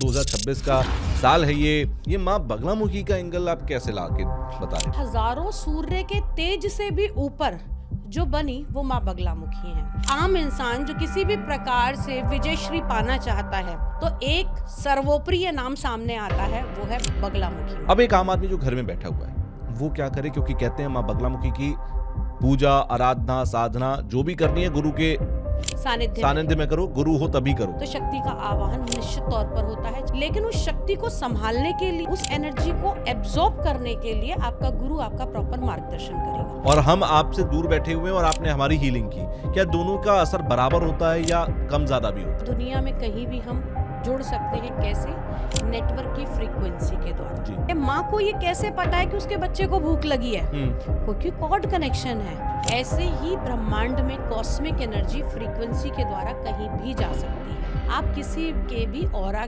2026 का साल है ये माँ बगलामुखी का एंगल आप कैसे ला के बता रहे हैं? हजारों सूर्य के तेज से भी ऊपर जो बनी वो माँ बगलामुखी है। आम इंसान जो किसी भी प्रकार से विजय श्री पाना चाहता है तो एक सर्वोप्रिय नाम सामने आता है, वो है बगलामुखी। अब एक आम आदमी जो घर में बैठा हुआ है वो क्या करे, क्योंकि कहते हैं माँ बगलामुखी की पूजा आराधना साधना जो भी करनी है गुरु के सानिध्य में करो, गुरु हो तभी करो। तो शक्ति का आवाहन निश्चित तौर पर होता है, लेकिन उस शक्ति को संभालने के लिए, उस एनर्जी को एब्जॉर्ब करने के लिए आपका गुरु आपका प्रॉपर मार्गदर्शन करेगा। और हम आपसे दूर बैठे हुए हैं और आपने हमारी हीलिंग की, क्या दोनों का असर बराबर होता है या कम ज्यादा भी होता है? दुनिया में कहीं भी हम जुड़ सकते हैं, कैसे? नेटवर्क की फ्रीक्वेंसी के द्वारा। माँ को ये कैसे पता है कि उसके बच्चे को भूख लगी है? क्योंकि कॉर्ड कनेक्शन है। ऐसे ही ब्रह्मांड में कॉस्मिक एनर्जी फ्रीक्वेंसी के द्वारा कहीं भी जा सकती है। आप किसी के भी ऑरा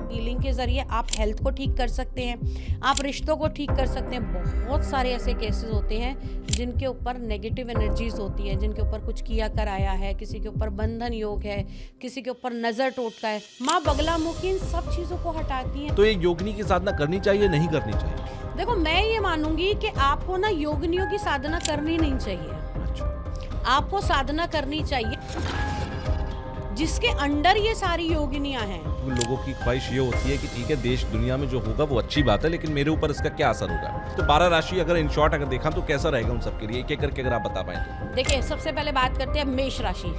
हीलिंग के जरिए आप हेल्थ को ठीक कर सकते हैं, आप रिश्तों को ठीक कर सकते हैं। बहुत सारे ऐसे केसेस होते हैं जिनके ऊपर नेगेटिव एनर्जीज होती है, जिनके ऊपर कुछ किया कराया है, किसी के ऊपर बंधन योग है, किसी के ऊपर नजर टोटका है। माँ बगलामुखी इन सब चीजों को हटाती है। तो एक योगिनी की साधना करनी चाहिए नहीं करनी चाहिए? देखो, मैं ये मानूंगी कि आपको ना योगिनियों की साधना करनी नहीं चाहिए। अच्छा। आपको साधना करनी चाहिए जिसके अंडर ये सारी योगिनियां हैं। लोगों की ख्वाहिश ये होती है कि ठीक है, देश दुनिया में जो होगा वो अच्छी बात है, लेकिन मेरे ऊपर इसका क्या असर होगा? तो 12 राशि अगर इन शॉर्ट अगर देखा तो कैसा रहेगा उन सबके लिए, एक एक करके अगर आप बता पाए तो। देखिए, सबसे पहले बात करते हैं मेष राशि।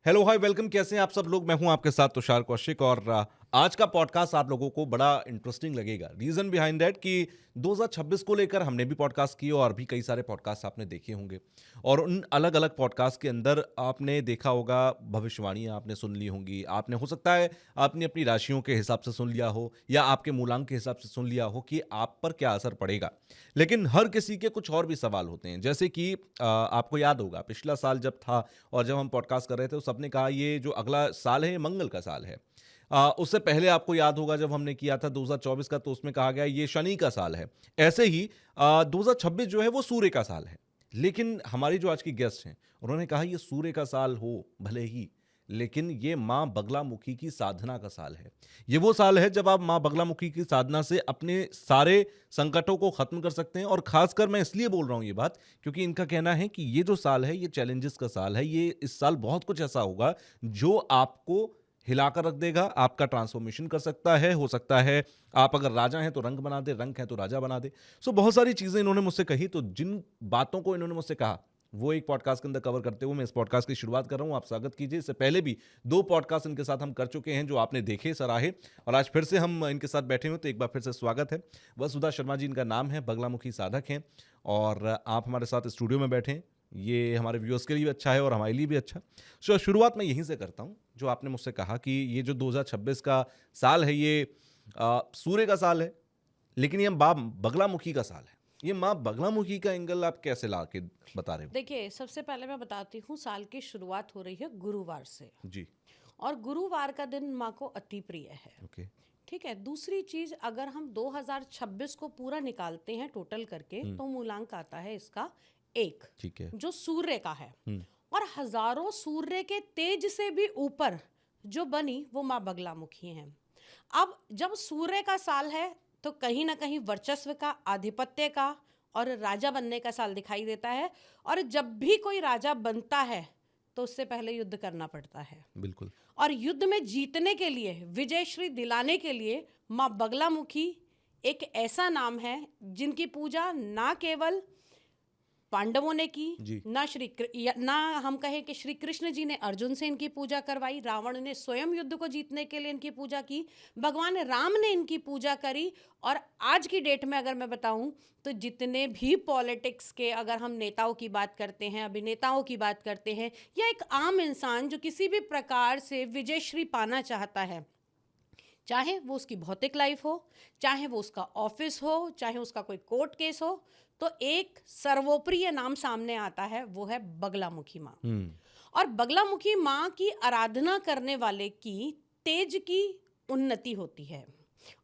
हेलो हाय वेलकम, कैसे हैं आप सब लोग? मैं हूं आपके साथ तुषार कौशिक और आज का पॉडकास्ट आप लोगों को बड़ा इंटरेस्टिंग लगेगा। रीजन बिहाइंड दैट कि 2026 को लेकर हमने भी पॉडकास्ट किए और भी कई सारे पॉडकास्ट आपने देखे होंगे, और उन अलग अलग पॉडकास्ट के अंदर आपने देखा होगा भविष्यवाणियां आपने सुन ली होंगी। आपने हो सकता है आपने अपनी राशियों के हिसाब से सुन लिया हो या आपके मूलांक के हिसाब से सुन लिया हो कि आप पर क्या असर पड़ेगा, लेकिन हर किसी के कुछ और भी सवाल होते हैं। जैसे कि आपको याद होगा पिछला साल जब था और जब हम पॉडकास्ट कर रहे थे तो सबने कहा ये जो अगला साल है ये मंगल का साल है। उससे पहले आपको याद होगा जब हमने किया था 2024 का, तो उसमें कहा गया ये शनि का साल है। ऐसे ही 2026 जो है वो सूर्य का साल है। लेकिन हमारी जो आज की गेस्ट हैं उन्होंने कहा ये सूर्य का साल हो भले ही, लेकिन ये माँ बगलामुखी की साधना का साल है। ये वो साल है जब आप माँ बगलामुखी की साधना से अपने सारे संकटों को खत्म कर सकते हैं। और खासकर मैं इसलिए बोल रहा हूँ ये बात क्योंकि इनका कहना है कि ये जो साल है ये चैलेंजेस का साल है। ये इस साल बहुत कुछ ऐसा होगा जो आपको हिलाकर रख देगा, आपका ट्रांसफॉर्मेशन कर सकता है। हो सकता है आप अगर राजा हैं तो रंग बना दे, रंग है तो राजा बना दे। सो बहुत सारी चीजें इन्होंने मुझसे कही, तो जिन बातों को इन्होंने मुझसे कहा वो एक पॉडकास्ट के अंदर कवर करते हुए मैं इस पॉडकास्ट की शुरुआत कर रहा हूं। आप स्वागत कीजिए। इससे पहले भी 2 पॉडकास्ट इनके साथ हम कर चुके हैं जो आपने देखे सराहे, और आज फिर से हम इनके साथ बैठे हुए, तो एक बार फिर से स्वागत है। वसुधा शर्मा जी इनका नाम है, बगलामुखी साधक हैं, और आप हमारे साथ स्टूडियो में बैठे हैं। ये हमारे व्यूअर्स के लिए भी अच्छा है और हमारे लिए भी अच्छा। सो शुरुआत मैं यहीं से करता हूँ, जो आपने मुझसे कहा कि ये जो 2026 का साल है ये सूर्य का साल है, लेकिन ये बगलामुखी का साल है। ये माँ बगलामुखी का एंगल आप कैसे ला के बता रहे हो? देखिए, सबसे पहले मैं बताती हूँ, साल की शुरुआत हो रही है गुरुवार से, जी। और गुरुवार का दिन माँ को अति प्रिय है। ओके। ठीक है। दूसरी चीज, अगर हम 2026 को पूरा निकालते हैं टोटल करके, तो मूलांक आता है इसका 1, ठीक है। जो सूर्य का है। और हजारों सूर्य के तेज से भी ऊपर जो बनी वो माँ बगलामुखी है। अब जब सूर्य का साल है तो कहीं ना कहीं वर्चस्व का, आधिपत्य का और राजा बनने का साल दिखाई देता है। और जब भी कोई राजा बनता है तो उससे पहले युद्ध करना पड़ता है। बिल्कुल। और युद्ध में जीतने के लिए, विजय श्री दिलाने के लिए माँ बगलामुखी एक ऐसा नाम है जिनकी पूजा ना केवल पांडवों ने की, ना हम कहें कि श्री कृष्ण जी ने अर्जुन से इनकी पूजा करवाई, रावण ने स्वयं युद्ध को जीतने के लिए इनकी पूजा की, भगवान राम ने इनकी पूजा करी। और आज की डेट में अगर मैं बताऊं तो जितने भी पॉलिटिक्स के, अगर हम नेताओं की बात करते हैं, अभिनेताओं की बात करते हैं, या एक आम इंसान जो किसी भी प्रकार से विजय श्री पाना चाहता है, चाहे वो उसकी भौतिक लाइफ हो, चाहे वो उसका ऑफिस हो, चाहे उसका कोई कोर्ट केस हो, तो एक सर्वोप्रिय नाम सामने आता है, वो है बगलामुखी माँ। और बगलामुखी माँ की आराधना करने वाले की तेज की उन्नति होती है।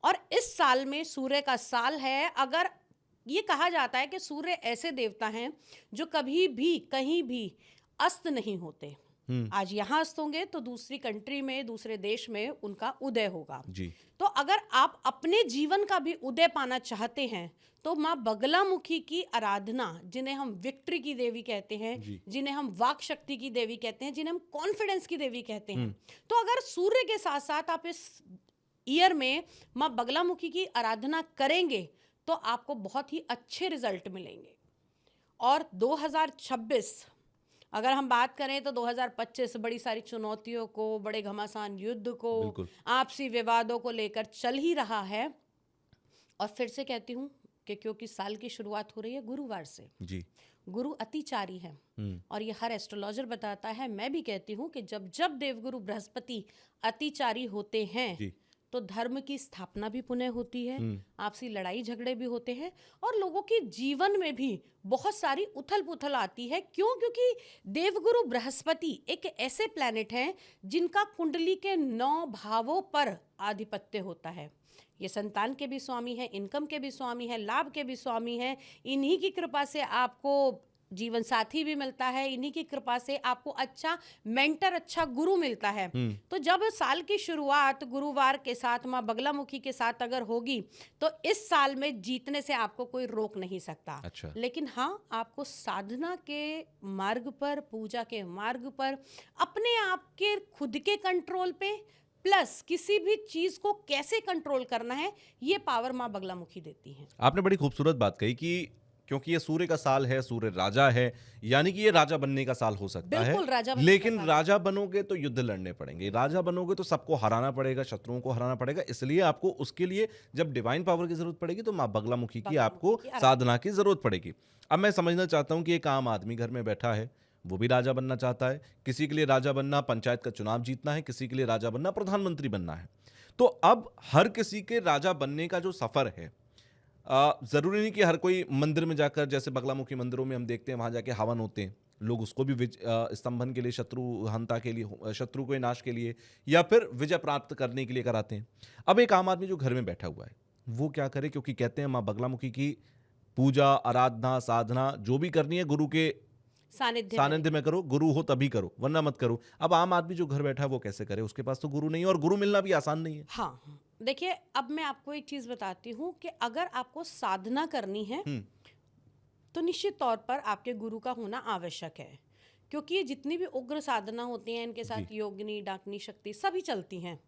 और इस साल में सूर्य का साल है। अगर ये कहा जाता है कि सूर्य ऐसे देवता हैं जो कभी भी कहीं भी अस्त नहीं होते, आज यहाँ अस्त होंगे तो दूसरी कंट्री में, दूसरे देश में उनका उदय होगा जी। तो अगर आप अपने जीवन का भी उदय पाना चाहते हैं तो माँ बगलामुखी की आराधना, जिन्हें हम विक्ट्री की देवी कहते हैं, जिन्हें हम वाक शक्ति की देवी कहते हैं, जिन्हें हम कॉन्फिडेंस की देवी कहते हैं, तो अगर सूर्य के साथ साथ आप इस ईयर में माँ बगलामुखी की आराधना करेंगे तो आपको बहुत ही अच्छे रिजल्ट मिलेंगे। और 2026 अगर हम बात करें तो 2025 बड़ी सारी चुनौतियों को, बड़े घमासान युद्ध को, आपसी विवादों को लेकर चल ही रहा है। और फिर से कहती हूँ कि क्योंकि साल की शुरुआत हो रही है गुरुवार से जी। गुरु अतिचारी है और ये हर एस्ट्रोलॉजर बताता है, मैं भी कहती हूँ कि जब जब देवगुरु बृहस्पति अतिचारी होते हैं तो धर्म की स्थापना भी पुनः होती है, आपसी लड़ाई झगड़े भी होते हैं और लोगों के जीवन में भी बहुत सारी उथल पुथल आती है। क्यों? क्योंकि देवगुरु बृहस्पति एक ऐसे प्लैनेट हैं जिनका कुंडली के 9 भावों पर आधिपत्य होता है। ये संतान के भी स्वामी हैं, इनकम के भी स्वामी हैं, लाभ के भी स्वामी हैं। इन्हीं की कृपा से आपको जीवन साथी भी मिलता है, इन्हीं की कृपा से आपको अच्छा मेंटर, अच्छा गुरु मिलता है। तो जब साल की शुरुआत गुरुवार के साथ माँ बगलामुखी के साथ अगर होगी तो इस साल में जीतने से आपको कोई रोक नहीं सकता। अच्छा। लेकिन हाँ, आपको साधना के मार्ग पर, पूजा के मार्ग पर, अपने आप के खुद के कंट्रोल पे, प्लस किसी भी चीज को कैसे कंट्रोल करना है, ये पावर माँ बगलामुखी देती है। आपने बड़ी खूबसूरत बात कही कि क्योंकि ये सूर्य का साल है, सूर्य राजा है, यानी कि ये राजा बनने का साल हो सकता है। राजा लेकिन राजा बनोगे तो युद्ध लड़ने पड़ेंगे, राजा बनोगे तो सबको हराना पड़ेगा, शत्रुओं को हराना पड़ेगा। इसलिए आपको उसके लिए जब डिवाइन पावर की जरूरत पड़ेगी तो माँ बगलामुखी की आपको साधना की जरूरत पड़ेगी। अब मैं समझना चाहता हूँ कि एक आम आदमी घर में बैठा है, वो भी राजा बनना चाहता है। किसी के लिए राजा बनना पंचायत का चुनाव जीतना है, किसी के लिए राजा बनना प्रधानमंत्री बनना है। तो अब हर किसी के राजा बनने का जो सफर है, जरूरी नहीं कि हर कोई मंदिर में जाकर, जैसे बगलामुखी मंदिरों में हम देखते हैं वहां जाके हवन होते हैं, लोग उसको भी स्तंभन के लिए, शत्रु हंता के लिए, शत्रु के नाश के लिए या फिर विजय प्राप्त करने के लिए कराते हैं। अब एक आम आदमी जो घर में बैठा हुआ है वो क्या करे? क्योंकि कहते हैं माँ बगलामुखी की पूजा, आराधना, साधना जो भी करनी है गुरु के सानिध्य में करो, गुरु हो तभी करो, वरना मत करो। अब आम आदमी जो घर बैठा है वो कैसे करे? उसके पास तो गुरु नहीं है और गुरु मिलना भी आसान नहीं है। हाँ, देखिए, अब मैं आपको एक चीज बताती हूँ कि अगर आपको साधना करनी है तो निश्चित तौर पर आपके गुरु का होना आवश्यक है, क्योंकि ये जितनी भी उग्र साधना होती हैं इनके साथ योगिनी, डाकिनी शक्ति सभी चलती हैं।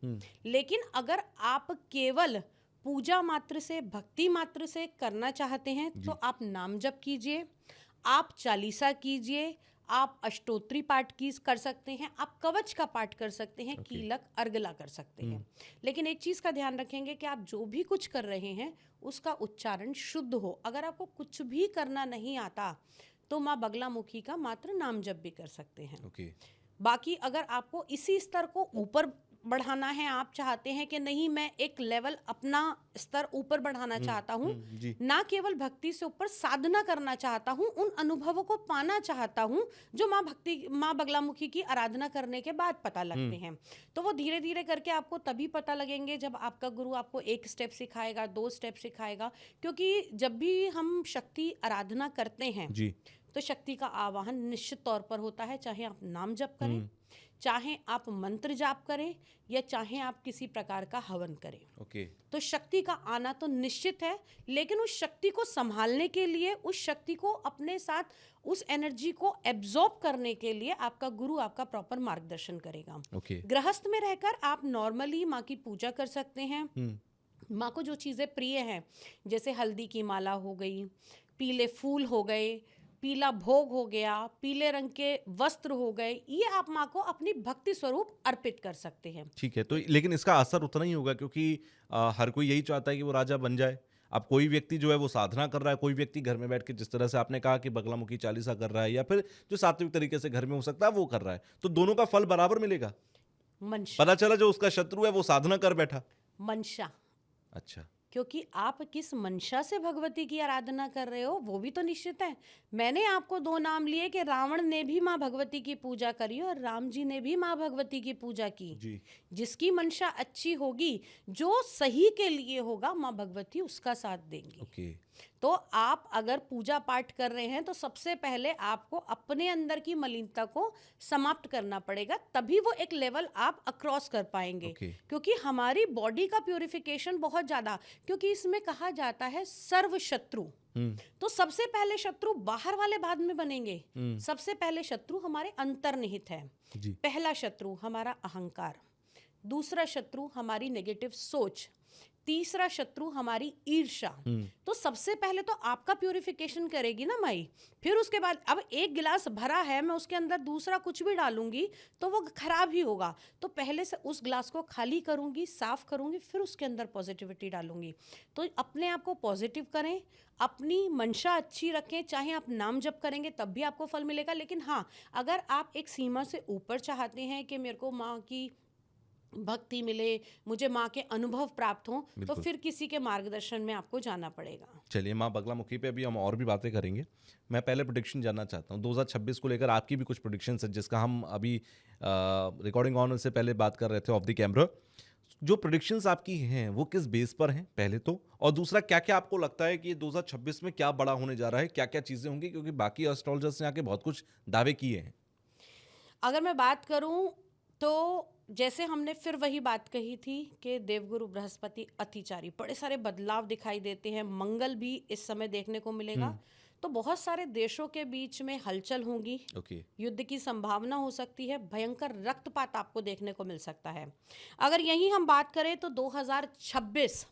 लेकिन अगर आप केवल पूजा मात्र से, भक्ति मात्र से करना चाहते हैं तो आप नाम जप कीजिए, आप चालीसा कीजिए, आप अष्टोत्री पाठ कर सकते हैं, आप कवच का पाठ कर सकते हैं, कीलक, अर्गला कर सकते हैं। लेकिन एक चीज का ध्यान रखेंगे कि आप जो भी कुछ कर रहे हैं उसका उच्चारण शुद्ध हो। अगर आपको कुछ भी करना नहीं आता तो माँ बगलामुखी का मात्र नाम जप भी कर सकते हैं। बाकी अगर आपको इसी स्तर को ऊपर बढ़ाना है, आप चाहते हैं कि नहीं मैं एक लेवल अपना स्तर ऊपर बढ़ाना चाहता हूँ, ना केवल भक्ति से ऊपर साधना करना चाहता हूँ, उन अनुभवों को पाना चाहता हूँ जो माँ बगलामुखी की आराधना करने के बाद पता लगते हैं, तो वो धीरे धीरे करके आपको तभी पता लगेंगे जब आपका गुरु आपको 1 स्टेप सिखाएगा, 2 स्टेप सिखाएगा। क्योंकि जब भी हम शक्ति आराधना करते हैं तो शक्ति का आवाहन निश्चित तौर पर होता है, चाहे आप नाम जप करें, चाहे आप मंत्र जाप करें या चाहे आप किसी प्रकार का हवन करें। तो शक्ति का आना तो निश्चित है, लेकिन उस शक्ति को संभालने के लिए, उस शक्ति को अपने साथ, उस एनर्जी को एब्जॉर्ब करने के लिए आपका गुरु आपका प्रॉपर मार्गदर्शन करेगा। गृहस्थ में रहकर आप नॉर्मली माँ की पूजा कर सकते हैं। माँ को जो चीज़ें प्रिय हैं, जैसे हल्दी की माला हो गई, पीले फूल हो गए, पीला भोग हो गया, पीले रंग के वस्त्र हो गए, ये आप माँ को अपनी भक्ति स्वरूप अर्पित कर सकते हैं। ठीक है, तो लेकिन इसका असर उतना ही होगा क्योंकि हर कोई यही चाहता है कि वो राजा बन जाए। अब कोई व्यक्ति जो है वो साधना कर रहा है, कोई व्यक्ति घर में बैठ के, जिस तरह से आपने कहा कि बगलामुखी चालीसा कर रहा है या फिर जो सात्विक तरीके से घर में हो सकता है वो कर रहा है, तो दोनों का फल बराबर मिलेगा। पता चला जो उसका शत्रु है वो साधना कर बैठा। मंशा। अच्छा, क्योंकि आप किस मंशा से भगवती की आराधना कर रहे हो वो भी तो निश्चित है। मैंने आपको 2 नाम लिए कि रावण ने भी माँ भगवती की पूजा करी और राम जी ने भी माँ भगवती की पूजा की। जिसकी मंशा अच्छी होगी, जो सही के लिए होगा, माँ भगवती उसका साथ देंगी। तो आप अगर पूजा पाठ कर रहे हैं तो सबसे पहले आपको अपने अंदर की मलिनता को समाप्त करना पड़ेगा, तभी वो एक लेवल आप अक्रॉस कर पाएंगे। Okay. क्योंकि हमारी बॉडी का प्यूरिफिकेशन बहुत ज़्यादा, क्योंकि इसमें कहा जाता है सर्व शत्रु। तो सबसे पहले शत्रु बाहर वाले बाद में बनेंगे। सबसे पहले शत्रु हमारे अंतर्निहित है। जी। पहला शत्रु हमारा अहंकार, दूसरा शत्रु हमारी नेगेटिव सोच, तीसरा शत्रु हमारी ईर्ष्या। तो सबसे पहले तो आपका प्यूरिफिकेशन करेगी ना माई, फिर उसके बाद अब एक गिलास भरा है, मैं उसके अंदर दूसरा कुछ भी डालूंगी तो वो खराब ही होगा। तो पहले से उस ग्लास को खाली करूंगी, साफ करूंगी, फिर उसके अंदर पॉजिटिविटी डालूंगी। तो अपने आप को पॉजिटिव करें, अपनी मंशा अच्छी रखें, चाहे आप नाम जप करेंगे तब भी आपको फल मिलेगा। लेकिन हाँ, अगर आप एक सीमा से ऊपर चाहते हैं कि मेरे को माँ की भक्ति मिले, मुझे माँ के अनुभव प्राप्त हों, तो फिर किसी के मार्गदर्शन में आपको जाना पड़ेगा। चलिए, माँ बगलामुखी पे अभी हम और भी बातें करेंगे। मैं पहले प्रेडिक्शन जानना चाहता हूँ 2026 को लेकर, आपकी भी कुछ प्रेडिक्शंस है जिसका हम अभी रिकॉर्डिंग ऑन से पहले बात कर रहे थे ऑफ द कैमरा। जो प्रेडिक्शंस आपकी हैं वो किस बेस पर हैं पहले तो, और दूसरा क्या क्या आपको लगता है कि 2026 में क्या बड़ा होने जा रहा है, क्या क्या चीज़ें होंगी, क्योंकि बाकी एस्ट्रोलॉजर्स ने आके बहुत कुछ दावे किए हैं। अगर मैं बात करूं तो जैसे हमने फिर वही बात कही थी कि देवगुरु बृहस्पति अतिचारी, बड़े सारे बदलाव दिखाई देते हैं। मंगल भी इस समय देखने को मिलेगा। तो बहुत सारे देशों के बीच में हलचल होगी। युद्ध की संभावना हो सकती है, भयंकर रक्तपात आपको देखने को मिल सकता है। अगर यही हम बात करें तो 2026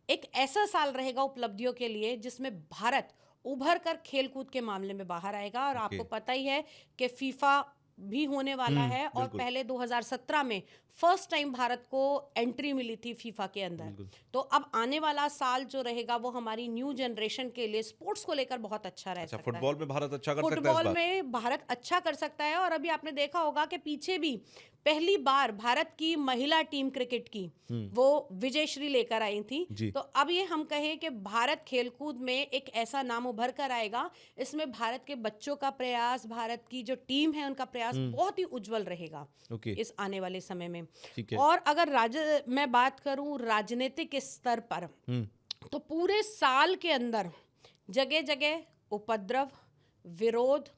एक ऐसा साल रहेगा उपलब्धियों के लिए जिसमें भारत उभर कर खेलकूद के मामले में बाहर आएगा। और आपको पता ही है कि फीफा भी होने वाला है, और पहले 2017 में फर्स्ट टाइम भारत को एंट्री मिली थी फीफा के अंदर। तो अब आने वाला साल जो रहेगा वो हमारी न्यू जनरेशन के लिए स्पोर्ट्स को लेकर बहुत अच्छा रह सकता है। फुटबॉल में भारत अच्छा कर सकता है इस फुटबॉल बार। में भारत अच्छा कर सकता है। और अभी आपने देखा होगा कि पीछे भी पहली बार भारत की महिला टीम क्रिकेट की वो विजयश्री लेकर आई थी। तो अब ये हम कहें कि भारत खेलकूद में एक ऐसा नाम उभर कर आएगा, इसमें भारत के बच्चों का प्रयास, भारत की जो टीम है उनका प्रयास बहुत ही उज्जवल रहेगा इस आने वाले समय में। और अगर मैं बात करूं राजनीतिक स्तर पर, तो पूरे साल के अंदर जगह जगह उपद्रव, विरोध,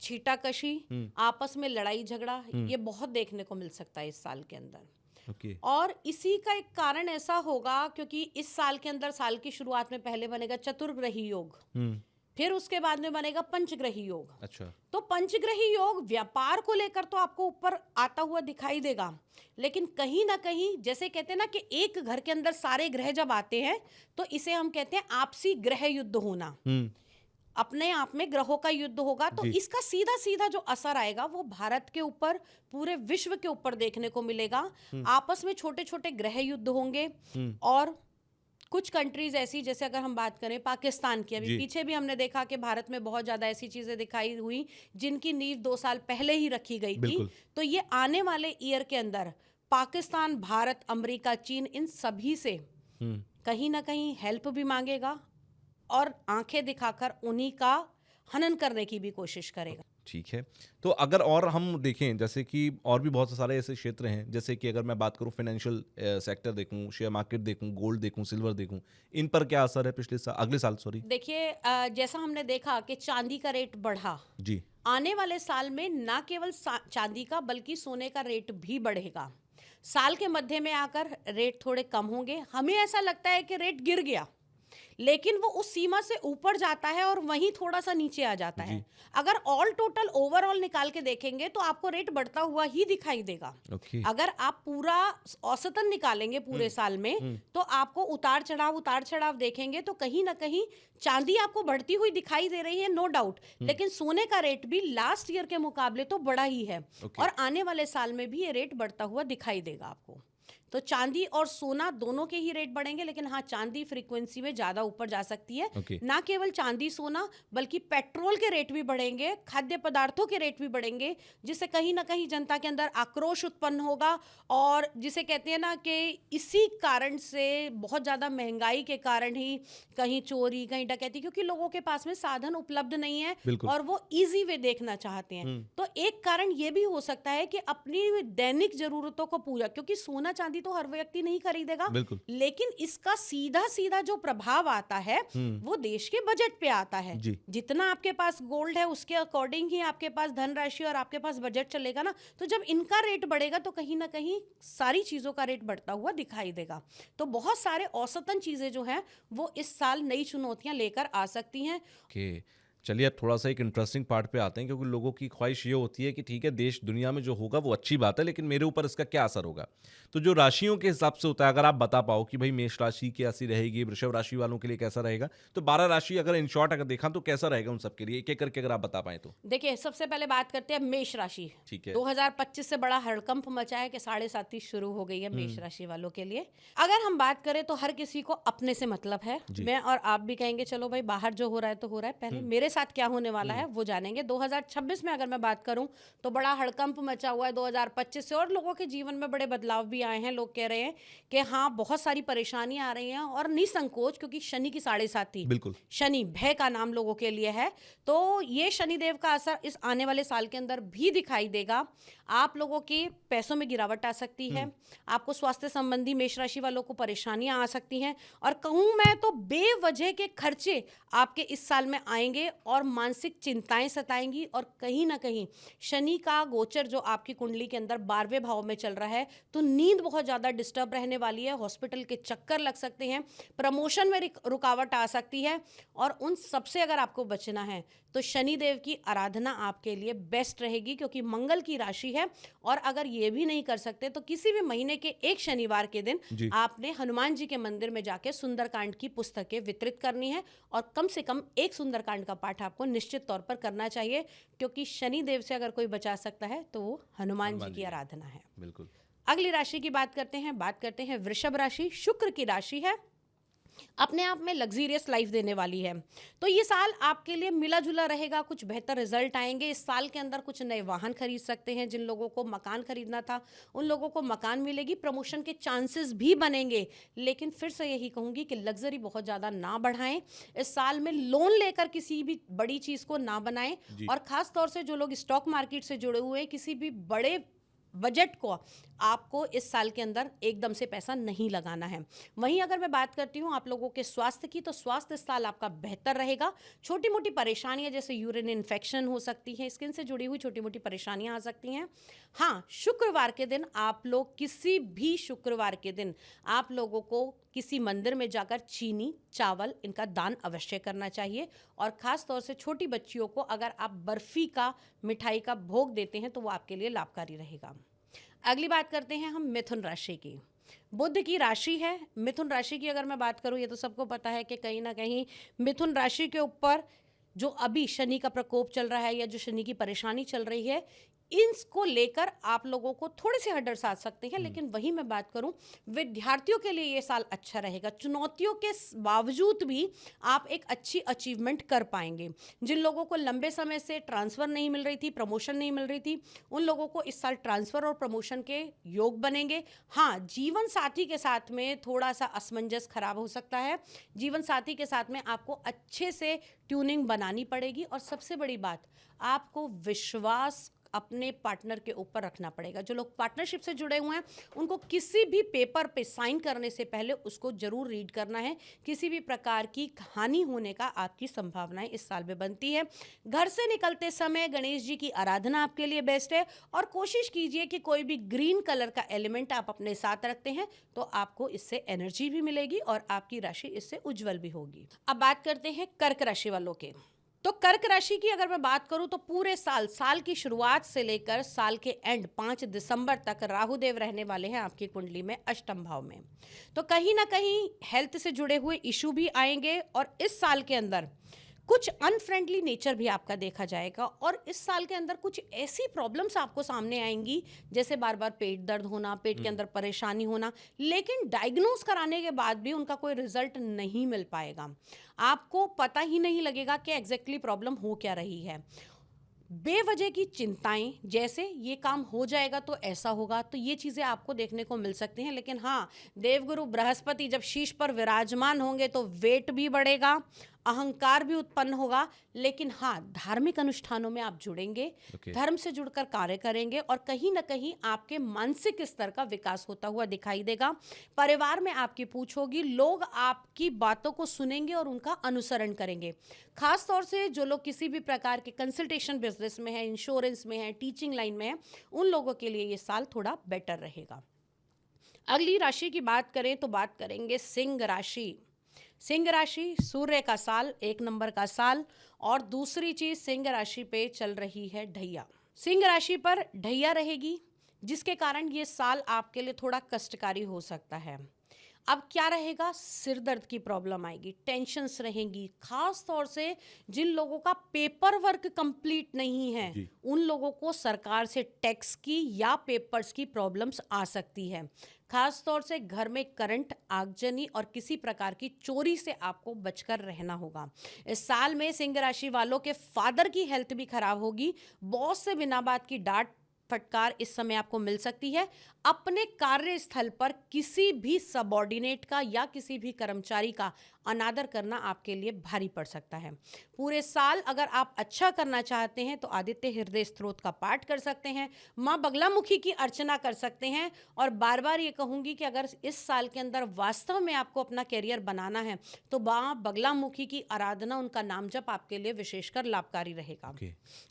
छीटाकशी, आपस में लड़ाई झगड़ा, ये बहुत देखने को मिल सकता है इस साल के अंदर। और इसी का एक कारण ऐसा होगा क्योंकि इस साल के अंदर, साल की शुरुआत में पहले बनेगा चतुर्ग्रही योग, फिर उसके बाद में बनेगा पंचग्रही योग। अच्छा। तो पंचग्रही योग व्यापार को लेकर तो आपको ऊपर आता हुआ दिखाई देगा, लेकिन कहीं ना कहीं जैसे कहते हैं ना कि एक घर के अंदर सारे ग्रह जब आते हैं तो इसे हम कहते हैं आपसी ग्रह युद्ध होना। अपने आप में ग्रहों का युद्ध होगा। तो इसका सीधा सीधा जो असर आएगा वो भारत के ऊपर, पूरे विश्व के ऊपर देखने को मिलेगा। आपस में छोटे छोटे ग्रह युद्ध होंगे। और कुछ कंट्रीज ऐसी, जैसे अगर हम बात करें पाकिस्तान की, अभी पीछे भी हमने देखा कि भारत में बहुत ज्यादा ऐसी चीजें दिखाई हुई जिनकी नींव 2 साल पहले ही रखी गई थी। तो ये आने वाले ईयर के अंदर पाकिस्तान, भारत, अमेरिका, चीन, इन सभी से कहीं ना कहीं हेल्प भी मांगेगा और आंखें दिखाकर उन्हीं का हनन करने की भी कोशिश करेगा। ठीक है। तो अगर और हम देखें, जैसे कि और भी बहुत सारे ऐसे क्षेत्र हैं, जैसे कि अगर मैं बात करूं फाइनेंशियल सेक्टर देखूं, शेयर मार्केट देखूं, गोल्ड देखूं, सिल्वर देखूं, इन पर क्या असर है अगले साल? देखिए, जैसा हमने देखा कि चांदी का रेट बढ़ा जी, आने वाले साल में ना केवल चांदी का बल्कि सोने का रेट भी बढ़ेगा। साल के मध्य में आकर रेट थोड़े कम होंगे। हमें ऐसा लगता है कि रेट गिर गया, लेकिन वो उस सीमा से ऊपर जाता है और वहीं थोड़ा सा नीचे आ जाता है। अगर ऑल टोटल ओवरऑल निकाल के देखेंगे तो आपको रेट बढ़ता हुआ ही दिखाई देगा। अगर आप पूरा औसतन निकालेंगे पूरे साल में तो आपको उतार चढ़ाव देखेंगे तो कहीं ना कहीं चांदी आपको बढ़ती हुई दिखाई दे रही है, नो डाउट, लेकिन सोने का रेट भी लास्ट ईयर के मुकाबले तो बड़ा ही है। और आने वाले साल में भी ये रेट बढ़ता हुआ दिखाई देगा आपको। तो चांदी और सोना दोनों के ही रेट बढ़ेंगे, लेकिन हाँ, चांदी फ्रीक्वेंसी में ज्यादा ऊपर जा सकती है। ना केवल चांदी सोना बल्कि पेट्रोल के रेट भी बढ़ेंगे, खाद्य पदार्थों के रेट भी बढ़ेंगे, जिससे कहीं ना कहीं जनता के अंदर आक्रोश उत्पन्न होगा। और जिसे कहते हैं ना कि इसी कारण से, बहुत ज्यादा महंगाई के कारण ही कहीं चोरी, कहीं डकैती, क्योंकि लोगों के पास में साधन उपलब्ध नहीं है और वो इजी वे देखना चाहते हैं। तो एक कारण ये भी हो सकता है कि अपनी दैनिक जरूरतों को पूरा, क्योंकि सोना चांदी शादी तो हर व्यक्ति नहीं खरीदेगा, बिल्कुल। लेकिन इसका सीधा सीधा जो प्रभाव आता है वो देश के बजट पे आता है। जी। जितना आपके पास गोल्ड है उसके अकॉर्डिंग ही आपके पास धनराशि और आपके पास बजट चलेगा ना, तो जब इनका रेट बढ़ेगा तो कहीं ना कहीं सारी चीजों का रेट बढ़ता हुआ दिखाई देगा। तो बहुत सारे औसतन चीजें जो हैं वो इस साल नई चुनौतियां लेकर आ सकती हैं। ओके, चलिए अब थोड़ा सा एक इंटरेस्टिंग पार्ट पे आते हैं, क्योंकि लोगों की ख्वाहिश ये होती है कि ठीक है देश दुनिया में जो होगा वो अच्छी बात है, लेकिन मेरे ऊपर इसका क्या असर होगा। तो जो राशियों के हिसाब से होता है, अगर आप बता पाओ कि भाई मेष राशि कैसी रहेगी, वृषभ राशि वालों के लिए कैसा रहेगा, तो 12 राशि अगर इन शॉर्ट अगर देखा तो कैसा रहेगा उन सबके लिए, एक एक करके अगर आप बता पाएं तो। देखिए, सबसे पहले बात करते हैं मेष राशि। ठीक है। 2025 से बड़ा हड़कंप मचा है कि 7.5 शुरू हो गई है मेष राशि वालों के लिए। अगर हम बात करें तो हर किसी को अपने से मतलब है। मैं और आप भी कहेंगे चलो भाई बाहर जो हो रहा है तो हो रहा है, पहले मेरे साथ क्या होने वाला है वो जानेंगे। 2026 में अगर मैं बात करूं तो बड़ा हड़कंप मचा हुआ है 2025 से, और लोगों के जीवन में बड़े बदलाव भी आए हैं। लोग कह रहे हैं कि हाँ बहुत सारी परेशानियां आ रही हैं, और निसंकोच, क्योंकि शनि की 7.5, बिल्कुल। शनि भय का नाम लोगों के लिए है, तो ये शनिदेव का असर इस आने वाले साल के अंदर भी दिखाई देगा। आप लोगों के पैसों में गिरावट आ सकती है, आपको स्वास्थ्य संबंधी मेष राशि वालों को परेशानियां आ सकती हैं, और कहूं मैं तो बेवजह के खर्चे आपके इस साल में आएंगे और मानसिक चिंताएं सताएंगी। और कहीं ना कहीं शनि का गोचर जो आपकी कुंडली के अंदर 12वें भाव में चल रहा है, तो नींद बहुत ज़्यादा डिस्टर्ब रहने वाली है, हॉस्पिटल के चक्कर लग सकते हैं, प्रमोशन में रुकावट आ सकती है। और उन सबसे अगर आपको बचना है तो शनिदेव की आराधना आपके लिए बेस्ट रहेगी, क्योंकि मंगल की राशि है। और अगर ये भी नहीं कर सकते तो किसी भी महीने के एक शनिवार के दिन आपने हनुमान जी के मंदिर में जाके सुंदरकांड की पुस्तकें वितरित करनी है, और कम से कम एक सुंदरकांड का पाठ आपको निश्चित तौर पर करना चाहिए, क्योंकि शनिदेव से अगर कोई बचा सकता है तो वो हनुमान जी की आराधना है। बिल्कुल। अगली राशि की बात करते हैं वृषभ राशि। शुक्र की राशि है, अपने आप में लग्जरियस लाइफ देने वाली है। तो ये साल आपके लिए मिला जुला रहेगा, कुछ बेहतर रिजल्ट आएंगे इस साल के अंदर। कुछ नए वाहन खरीद सकते हैं, जिन लोगों को मकान खरीदना था उन लोगों को मकान मिलेगी, प्रमोशन के चांसेस भी बनेंगे। लेकिन फिर से यही कहूंगी कि लग्जरी बहुत ज़्यादा ना बढ़ाएं इस साल में, लोन लेकर किसी भी बड़ी चीज़ को ना बनाएं, और ख़ास तौर से जो लोग स्टॉक मार्केट से जुड़े हुए हैं, किसी भी बड़े बजट को आपको इस साल के अंदर एकदम से पैसा नहीं लगाना है। वहीं अगर मैं बात करती हूँ आप लोगों के स्वास्थ्य की, तो स्वास्थ्य इस साल आपका बेहतर रहेगा। छोटी मोटी परेशानियां जैसे यूरिन इन्फेक्शन हो सकती है, स्किन से जुड़ी हुई छोटी मोटी परेशानियां आ सकती हैं। हाँ, शुक्रवार के दिन आप लोग, किसी भी शुक्रवार के दिन आप लोगों को किसी मंदिर में जाकर चीनी, चावल इनका दान अवश्य करना चाहिए। और ख़ास तौर से छोटी बच्चियों को अगर आप बर्फ़ी का, मिठाई का भोग देते हैं तो वो आपके लिए लाभकारी रहेगा। अगली बात करते हैं हम मिथुन राशि की। बुध की राशि है मिथुन राशि की। अगर मैं बात करूं, ये तो सबको पता है कि कहीं ना कहीं मिथुन राशि के ऊपर जो अभी शनि का प्रकोप चल रहा है, या जो शनि की परेशानी चल रही है, इसको लेकर आप लोगों को थोड़े से हडर्स आ सकते हैं। लेकिन वही मैं बात करूं, विद्यार्थियों के लिए ये साल अच्छा रहेगा। चुनौतियों के बावजूद भी आप एक अच्छी अचीवमेंट कर पाएंगे। जिन लोगों को लंबे समय से ट्रांसफ़र नहीं मिल रही थी, प्रमोशन नहीं मिल रही थी, उन लोगों को इस साल ट्रांसफ़र और प्रमोशन के योग बनेंगे। हाँ, जीवन साथी के साथ में थोड़ा सा असमंजस खराब हो सकता है। जीवन साथी के साथ में आपको अच्छे से ट्यूनिंग बनानी पड़ेगी, और सबसे बड़ी बात, आपको विश्वास अपने पार्टनर के ऊपर रखना पड़ेगा। जो लोग पार्टनरशिप से जुड़े हुए हैं उनको किसी भी पेपर पे साइन करने से पहले उसको जरूर रीड करना है। किसी भी प्रकार की हानि होने का आपकी संभावनाएं इस साल में बनती है। घर से निकलते समय गणेश जी की आराधना आपके लिए बेस्ट है, और कोशिश कीजिए कि कोई भी ग्रीन कलर का एलिमेंट आप अपने साथ रखते हैं तो आपको इससे एनर्जी भी मिलेगी और आपकी राशि इससे उज्जवल भी होगी। अब बात करते हैं कर्क राशि वालों के। तो कर्क राशि की अगर मैं बात करूं तो पूरे साल की शुरुआत से लेकर साल के एंड 5 दिसंबर तक राहु देव रहने वाले हैं आपकी कुंडली में अष्टम भाव में। तो कहीं ना कहीं हेल्थ से जुड़े हुए इशू भी आएंगे, और इस साल के अंदर कुछ अनफ्रेंडली नेचर भी आपका देखा जाएगा। और इस साल के अंदर कुछ ऐसी प्रॉब्लम्स आपको सामने आएंगी, जैसे बार बार पेट दर्द होना, पेट के अंदर परेशानी होना, लेकिन डायग्नोज कराने के बाद भी उनका कोई रिजल्ट नहीं मिल पाएगा। आपको पता ही नहीं लगेगा कि एग्जैक्टली प्रॉब्लम हो क्या रही है। बेवजह की चिंताएं, जैसे ये काम हो जाएगा तो ऐसा होगा, तो ये चीज़ें आपको देखने को मिल सकती हैं। लेकिन हाँ, देवगुरु बृहस्पति जब शीश पर विराजमान होंगे तो वेट भी बढ़ेगा, अहंकार भी उत्पन्न होगा, लेकिन हाँ, धार्मिक अनुष्ठानों में आप जुड़ेंगे, धर्म से जुड़कर कार्य करेंगे और कहीं ना कहीं आपके मानसिक स्तर का विकास होता हुआ दिखाई देगा। परिवार में आपकी पूछ होगी, लोग आपकी बातों को सुनेंगे और उनका अनुसरण करेंगे। खास तौर से जो लोग किसी भी प्रकार के कंसल्टेशन बिजनेस में है, इंश्योरेंस में है, टीचिंग लाइन में है, उन लोगों के लिए ये साल थोड़ा बेटर रहेगा। अगली राशि की बात करें तो बात करेंगे सिंह राशि। सिंह राशि सूर्य का साल, 1 नंबर का साल। और दूसरी चीज, सिंह राशि पे चल रही है ढैया। सिंह राशि पर ढैया रहेगी, जिसके कारण ये साल आपके लिए थोड़ा कष्टकारी हो सकता है। अब क्या रहेगा, सिर दर्द की प्रॉब्लम आएगी, टेंशन्स रहेंगी। खास तौर से जिन लोगों का पेपर वर्क कंप्लीट नहीं है, उन लोगों को सरकार से टैक्स की या पेपर्स की प्रॉब्लम्स आ सकती है। खास तौर से घर में करंट, आगजनी और किसी प्रकार की चोरी से आपको बचकर रहना होगा। इस साल में सिंह राशि वालों के फादर की हेल्थ भी खराब होगी। बॉस से बिना बात की डांट फटकार इस समय आपको मिल सकती है। अपने कार्यस्थल पर किसी भी सबऑर्डिनेट का या किसी भी कर्मचारी का अनादर करना आपके लिए भारी पड़ सकता है। पूरे साल अगर आप अच्छा करना चाहते हैं तो आदित्य हृदय स्तोत्र का पाठ कर सकते हैं, माँ बगलामुखी की अर्चना कर सकते हैं। और बार बार ये कहूंगी कि अगर इस साल के अंदर वास्तव में आपको अपना कैरियर बनाना है तो माँ बगलामुखी की आराधना, उनका नाम जप आपके लिए विशेषकर लाभकारी रहेगा।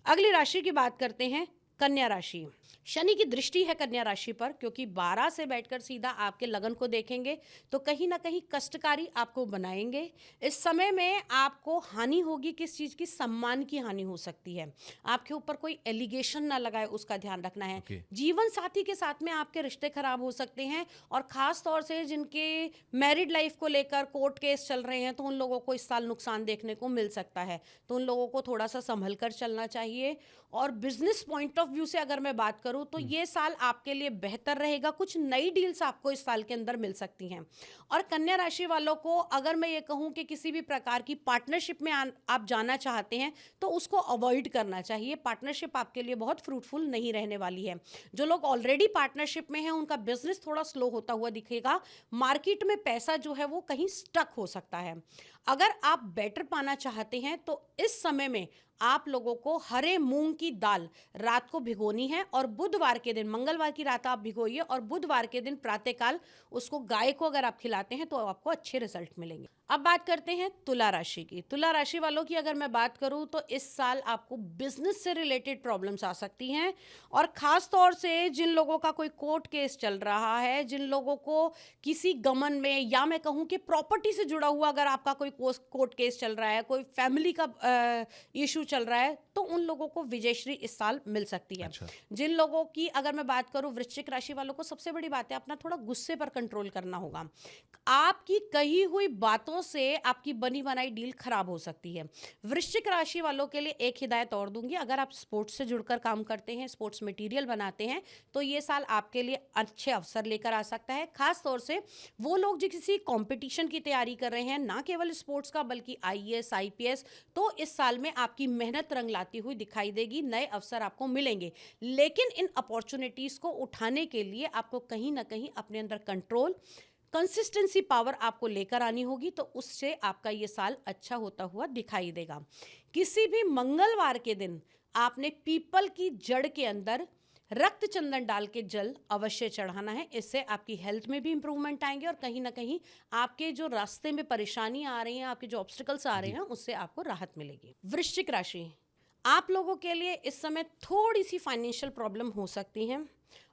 अगली राशि की बात करते हैं, कन्या राशि। शनि की दृष्टि है कन्या राशि पर, क्योंकि 12 से बैठकर सीधा आपके लगन को देखेंगे तो कहीं ना कहीं कष्टकारी आपको बनाएंगे। इस समय में आपको हानि होगी, किस चीज़ की, सम्मान की हानि हो सकती है। आपके ऊपर कोई एलिगेशन ना लगाए, उसका ध्यान रखना है। जीवन साथी के साथ में आपके रिश्ते खराब हो सकते हैं। और ख़ास तौर से जिनके मैरिड लाइफ को लेकर कोर्ट केस चल रहे हैं तो उन लोगों को इस साल नुकसान देखने को मिल सकता है, तो उन लोगों को थोड़ा सा संभल कर चलना चाहिए। और बिजनेस पॉइंट ऑफ व्यू से अगर मैं बात करूं तो ये साल आपके लिए बेहतर रहेगा। कुछ नई डील्स आपको इस साल के अंदर मिल सकती हैं। और कन्या राशि वालों को अगर मैं ये कहूं कि किसी भी प्रकार की पार्टनरशिप में आप जाना चाहते हैं तो उसको अवॉइड करना चाहिए। पार्टनरशिप आपके लिए बहुत फ्रूटफुल नहीं रहने वाली है। जो लोग ऑलरेडी पार्टनरशिप में हैं उनका बिजनेस थोड़ा स्लो होता हुआ दिखेगा। मार्केट में पैसा जो है वो कहीं स्टक हो सकता है। अगर आप बेटर पाना चाहते हैं तो इस समय में आप लोगों को हरे मूंग की दाल रात को भिगोनी है और बुधवार के दिन, मंगलवार की रात आप भिगोइए और बुधवार के दिन प्रातःकाल उसको गाय को अगर आप खिलाते हैं तो आपको अच्छे रिजल्ट मिलेंगे। अब बात करते हैं तुला राशि की। तुला राशि वालों की अगर मैं बात करूं तो इस साल आपको बिजनेस से रिलेटेड प्रॉब्लम्स आ सकती हैं। और खास तौर से जिन लोगों का कोई कोर्ट केस चल रहा है, जिन लोगों को किसी गमन में या मैं कहूं कि प्रॉपर्टी से जुड़ा हुआ अगर आपका कोई कोर्ट केस चल रहा है, कोई फैमिली का इशू चल रहा है, तो उन लोगों को विजयश्री इस साल मिल सकती है। अच्छा। जिन लोगों की अगर मैं बात करूं वृश्चिक राशि वालों को, सबसे बड़ी बात है अपना थोड़ा गुस्से पर कंट्रोल करना होगा। आपकी कही हुई बातों से आपकी बनी बनाई डील खराब हो सकती है। वृश्चिक राशि वालों के लिए एक हिदायत और दूंगी, अगर आप स्पोर्ट्स से जुड़कर काम करते हैं, स्पोर्ट्स मटेरियल बनाते हैं, तो ये साल आपके लिए अच्छे अवसर लेकर आ सकता है। खास तौर से वो लोग जो किसी कंपटीशन की तैयारी कर रहे हैं, ना केवल स्पोर्ट्स का बल्कि IAS IPS, तो इस साल में आपकी मेहनत रंग लाती हुई दिखाई देगी। नए अवसर आपको मिलेंगे, लेकिन इन अपॉर्चुनिटीज को उठाने के लिए आपको कहीं ना कहीं अपने अंदर कंट्रोल, कंसिस्टेंसी पावर आपको लेकर आनी होगी, तो उससे आपका ये साल अच्छा होता हुआ दिखाई देगा। किसी भी मंगलवार के दिन आपने पीपल की जड़ के अंदर रक्त चंदन डाल के जल अवश्य चढ़ाना है। इससे आपकी हेल्थ में भी इंप्रूवमेंट आएंगे और कहीं ना कहीं आपके जो रास्ते में परेशानी आ रही हैं, आपके जो ऑब्स्टिकल्स आ रहे हैं, उससे आपको राहत मिलेगी। वृश्चिक राशि, आप लोगों के लिए इस समय थोड़ी सी फाइनेंशियल प्रॉब्लम हो सकती है।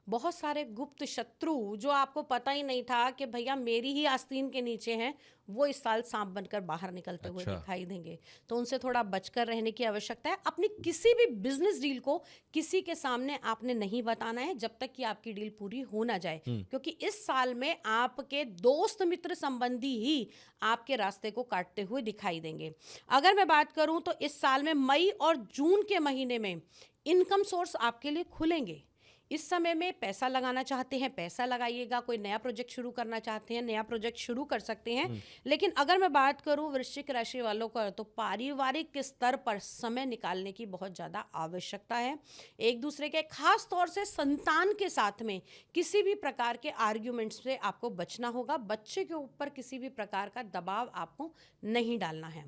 बहुत सारे गुप्त शत्रु जो आपको पता ही नहीं था कि भैया मेरी ही आस्तीन के नीचे हैं, वो इस साल सांप बनकर बाहर निकलते हुए दिखाई देंगे, तो उनसे थोड़ा बचकर रहने की आवश्यकता है। अपनी किसी भी बिजनेस डील को किसी के सामने आपने नहीं बताना है जब तक कि आपकी डील पूरी हो ना जाए, क्योंकि इस साल में आपके दोस्त मित्र संबंधी ही आपके रास्ते को काटते हुए दिखाई देंगे। अगर मैं बात करूं तो इस साल में मई और जून के महीने में इनकम सोर्स आपके लिए खुलेंगे। इस समय में पैसा लगाना चाहते हैं, पैसा लगाइएगा। कोई नया प्रोजेक्ट शुरू करना चाहते हैं, नया प्रोजेक्ट शुरू कर सकते हैं। लेकिन अगर मैं बात करूं वृश्चिक राशि वालों का, तो पारिवारिक स्तर पर समय निकालने की बहुत ज़्यादा आवश्यकता है। एक दूसरे के, खास तौर से संतान के साथ में किसी भी प्रकार के आर्ग्यूमेंट्स से आपको बचना होगा। बच्चे के ऊपर किसी भी प्रकार का दबाव आपको नहीं डालना है।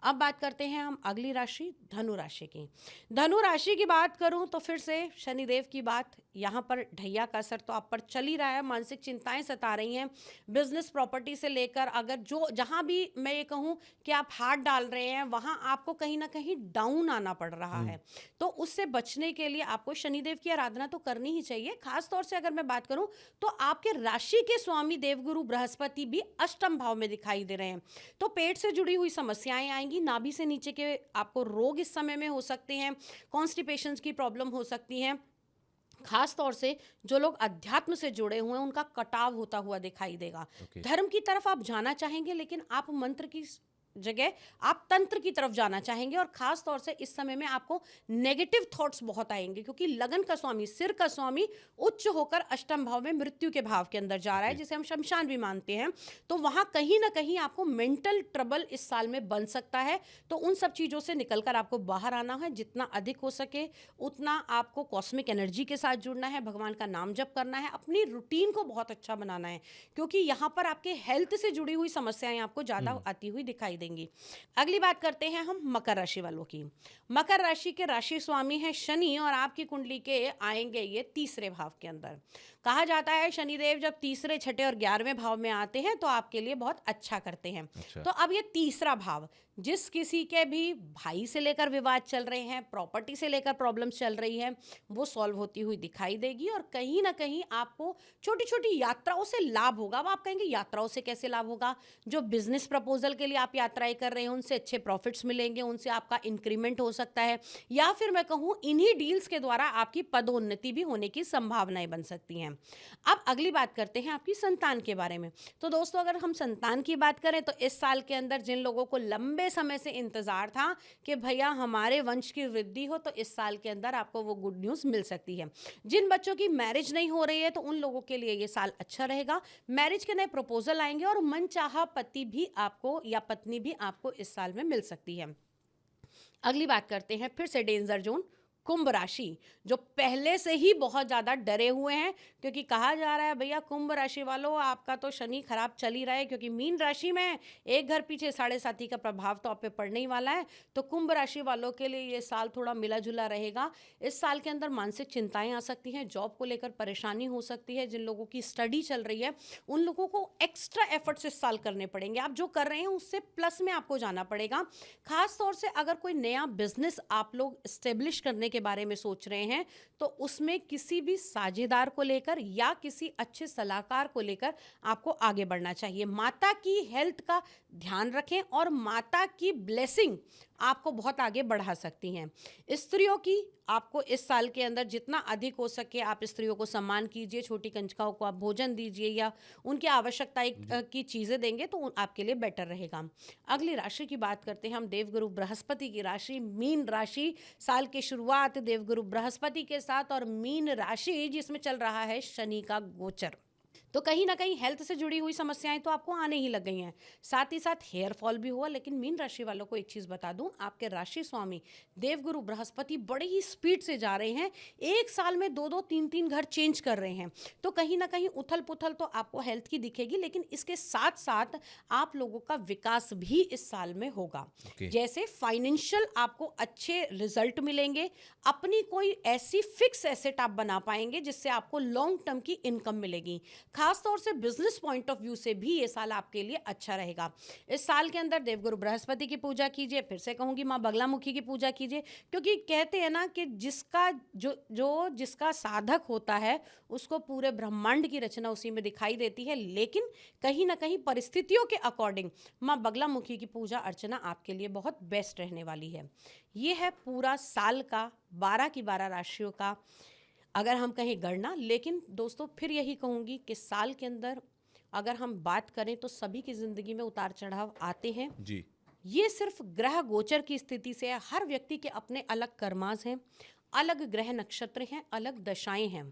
अब बात करते हैं हम अगली राशि धनु राशि की। धनु राशि की बात करूं तो फिर से शनिदेव की बात, यहाँ पर ढैया का असर तो आप पर चल ही रहा है। मानसिक चिंताएं सता रही हैं, बिजनेस प्रॉपर्टी से लेकर, अगर जो जहाँ भी मैं ये कहूँ कि आप हाथ डाल रहे हैं वहाँ आपको कहीं ना कहीं डाउन आना पड़ रहा है। तो उससे बचने के लिए आपको शनिदेव की आराधना तो करनी ही चाहिए। खास तौर से अगर मैं बात करूं तो आपके राशि के स्वामी देवगुरु बृहस्पति भी अष्टम भाव में दिखाई दे रहे हैं। तो पेट से जुड़ी हुई समस्याएं आएंगी, नाभि से नीचे के आपको रोग इस समय में हो सकते हैं, कॉन्स्टिपेशन की प्रॉब्लम हो सकती है। खास तौर से जो लोग अध्यात्म से जुड़े हुए हैं उनका कटाव होता हुआ दिखाई देगा। धर्म की तरफ आप जाना चाहेंगे, लेकिन आप मंत्र की जगह आप तंत्र की तरफ जाना चाहेंगे। और खास तौर से इस समय में आपको नेगेटिव थॉट्स बहुत आएंगे, क्योंकि लगन का स्वामी, सिर का स्वामी उच्च होकर अष्टम भाव में मृत्यु के भाव के अंदर जा रहा है, जिसे हम शमशान भी मानते हैं। तो वहां कहीं ना कहीं आपको मेंटल ट्रबल इस साल में बन सकता है। तो उन सब चीज़ों से निकलकर आपको बाहर आना है। जितना अधिक हो सके उतना आपको कॉस्मिक एनर्जी के साथ जुड़ना है, भगवान का नाम जप करना है, अपनी रूटीन को बहुत अच्छा बनाना है, क्योंकि यहाँ पर आपके हेल्थ से जुड़ी हुई समस्याएं आपको ज़्यादा आती हुई दिखाई देंगी। अगली बात करते हैं हम मकर राशि वालों की। मकर राशि के राशि स्वामी है शनि, और आपकी कुंडली के आएंगे ये तीसरे भाव के अंदर। कहा जाता है शनिदेव जब तीसरे, छठे और 11वें भाव में आते हैं तो आपके लिए बहुत अच्छा करते हैं। तो अब ये तीसरा भाव, जिस किसी के भी भाई से लेकर विवाद चल रहे हैं, प्रॉपर्टी से लेकर प्रॉब्लम्स चल रही है, वो सॉल्व होती हुई दिखाई देगी। और कहीं ना कहीं आपको छोटी छोटी यात्राओं से लाभ होगा। अब आप कहेंगे यात्राओं से कैसे लाभ होगा? जो बिजनेस प्रपोजल के लिए आप यात्राएं कर रहे हैं उनसे अच्छे प्रॉफिट्स मिलेंगे, उनसे आपका इंक्रीमेंट हो सकता है, या फिर मैं कहूँ इन्हीं डील्स के द्वारा आपकी पदोन्नति भी होने की संभावनाएं बन सकती हैं। अब अगली बात करते हैं आपकी संतान के बारे में। तो दोस्तों, अगर हम संतान की बात करें तो इस साल के अंदर जिन लोगों को लंबे समय से इंतजार था कि भैया हमारे वंश की वृद्धि हो, तो इस साल के अंदर आपको वो गुड न्यूज़ मिल सकती है। जिन बच्चों की मैरिज नहीं हो रही है तो उन लोगों के लिए ये साल अच्छा रहेगा। मैरिज के नए प्रपोजल आएंगे और मनचाहा पति भी आपको या पत्नी भी आपको इस साल में मिल सकती है। अगली बात करते हैं फिर से डेंजर जोन, कुंभ राशि, जो पहले से ही बहुत ज़्यादा डरे हुए हैं, क्योंकि कहा जा रहा है भैया कुंभ राशि वालों आपका तो शनि खराब चल ही रहा है, क्योंकि मीन राशि में एक घर पीछे 7.5 का प्रभाव तो आप पे पड़ने ही वाला है। तो कुंभ राशि वालों के लिए ये साल थोड़ा मिला जुला रहेगा। इस साल के अंदर मानसिक चिंताएं आ सकती हैं, जॉब को लेकर परेशानी हो सकती है। जिन लोगों की स्टडी चल रही है उन लोगों को एक्स्ट्रा एफर्ट्स इस साल करने पड़ेंगे। आप जो कर रहे हैं उससे प्लस में आपको जाना पड़ेगा। खास तौर से अगर कोई नया बिजनेस आप लोग स्टेब्लिश करने के बारे में सोच रहे हैं तो उसमें किसी भी साझेदार को लेकर या किसी अच्छे सलाहकार को लेकर आपको आगे बढ़ना चाहिए। माता की हेल्थ का ध्यान रखें और माता की ब्लेसिंग आपको बहुत आगे बढ़ा सकती हैं। स्त्रियों की आपको इस साल के अंदर जितना अधिक हो सके आप स्त्रियों को सम्मान कीजिए, छोटी कंचकाओं को आप भोजन दीजिए या उनकी आवश्यकता की चीज़ें देंगे तो आपके लिए बेटर रहेगा। अगली राशि की बात करते हैं हम, देवगुरु बृहस्पति की राशि मीन राशि। साल की शुरुआत देवगुरु बृहस्पति के साथ और मीन राशि जिसमें चल रहा है शनि का गोचर। तो कहीं ना कहीं हेल्थ से जुड़ी हुई समस्याएं तो आपको आने ही लग गई हैं, साथ ही साथ हेयर फॉल भी हुआ। लेकिन मीन राशि वालों को एक चीज़ बता दूं, आपके राशि स्वामी देवगुरु बृहस्पति बड़ी ही स्पीड से जा रहे हैं, एक साल में 2-2, 3-3 घर चेंज कर रहे हैं। तो कहीं ना कहीं उथल पुथल तो आपको हेल्थ की दिखेगी, लेकिन इसके साथ साथ आप लोगों का विकास भी इस साल में होगा। जैसे फाइनेंशियल आपको अच्छे रिजल्ट मिलेंगे, अपनी कोई ऐसी फिक्स एसेट आप बना पाएंगे जिससे आपको लॉन्ग टर्म की इनकम मिलेगी। खास तौर से बिजनेस पॉइंट ऑफ व्यू से भी ये साल आपके लिए अच्छा रहेगा। इस साल के अंदर देवगुरु बृहस्पति की पूजा कीजिए, फिर से कहूँगी माँ बगलामुखी की पूजा कीजिए, क्योंकि कहते हैं ना कि जिसका साधक होता है उसको पूरे ब्रह्मांड की रचना उसी में दिखाई देती है। लेकिन कहीं ना कहीं परिस्थितियों के अकॉर्डिंग माँ बगलामुखी की पूजा अर्चना आपके लिए बहुत बेस्ट रहने वाली है। ये है पूरा साल का 12 की 12 राशियों का अगर हम कहें गणना। लेकिन दोस्तों फिर यही कहूँगी कि साल के अंदर अगर हम बात करें तो सभी की ज़िंदगी में उतार चढ़ाव आते हैं जी। ये सिर्फ ग्रह गोचर की स्थिति से है, हर व्यक्ति के अपने अलग कर्मास हैं, अलग ग्रह नक्षत्र हैं, अलग दशाएं हैं।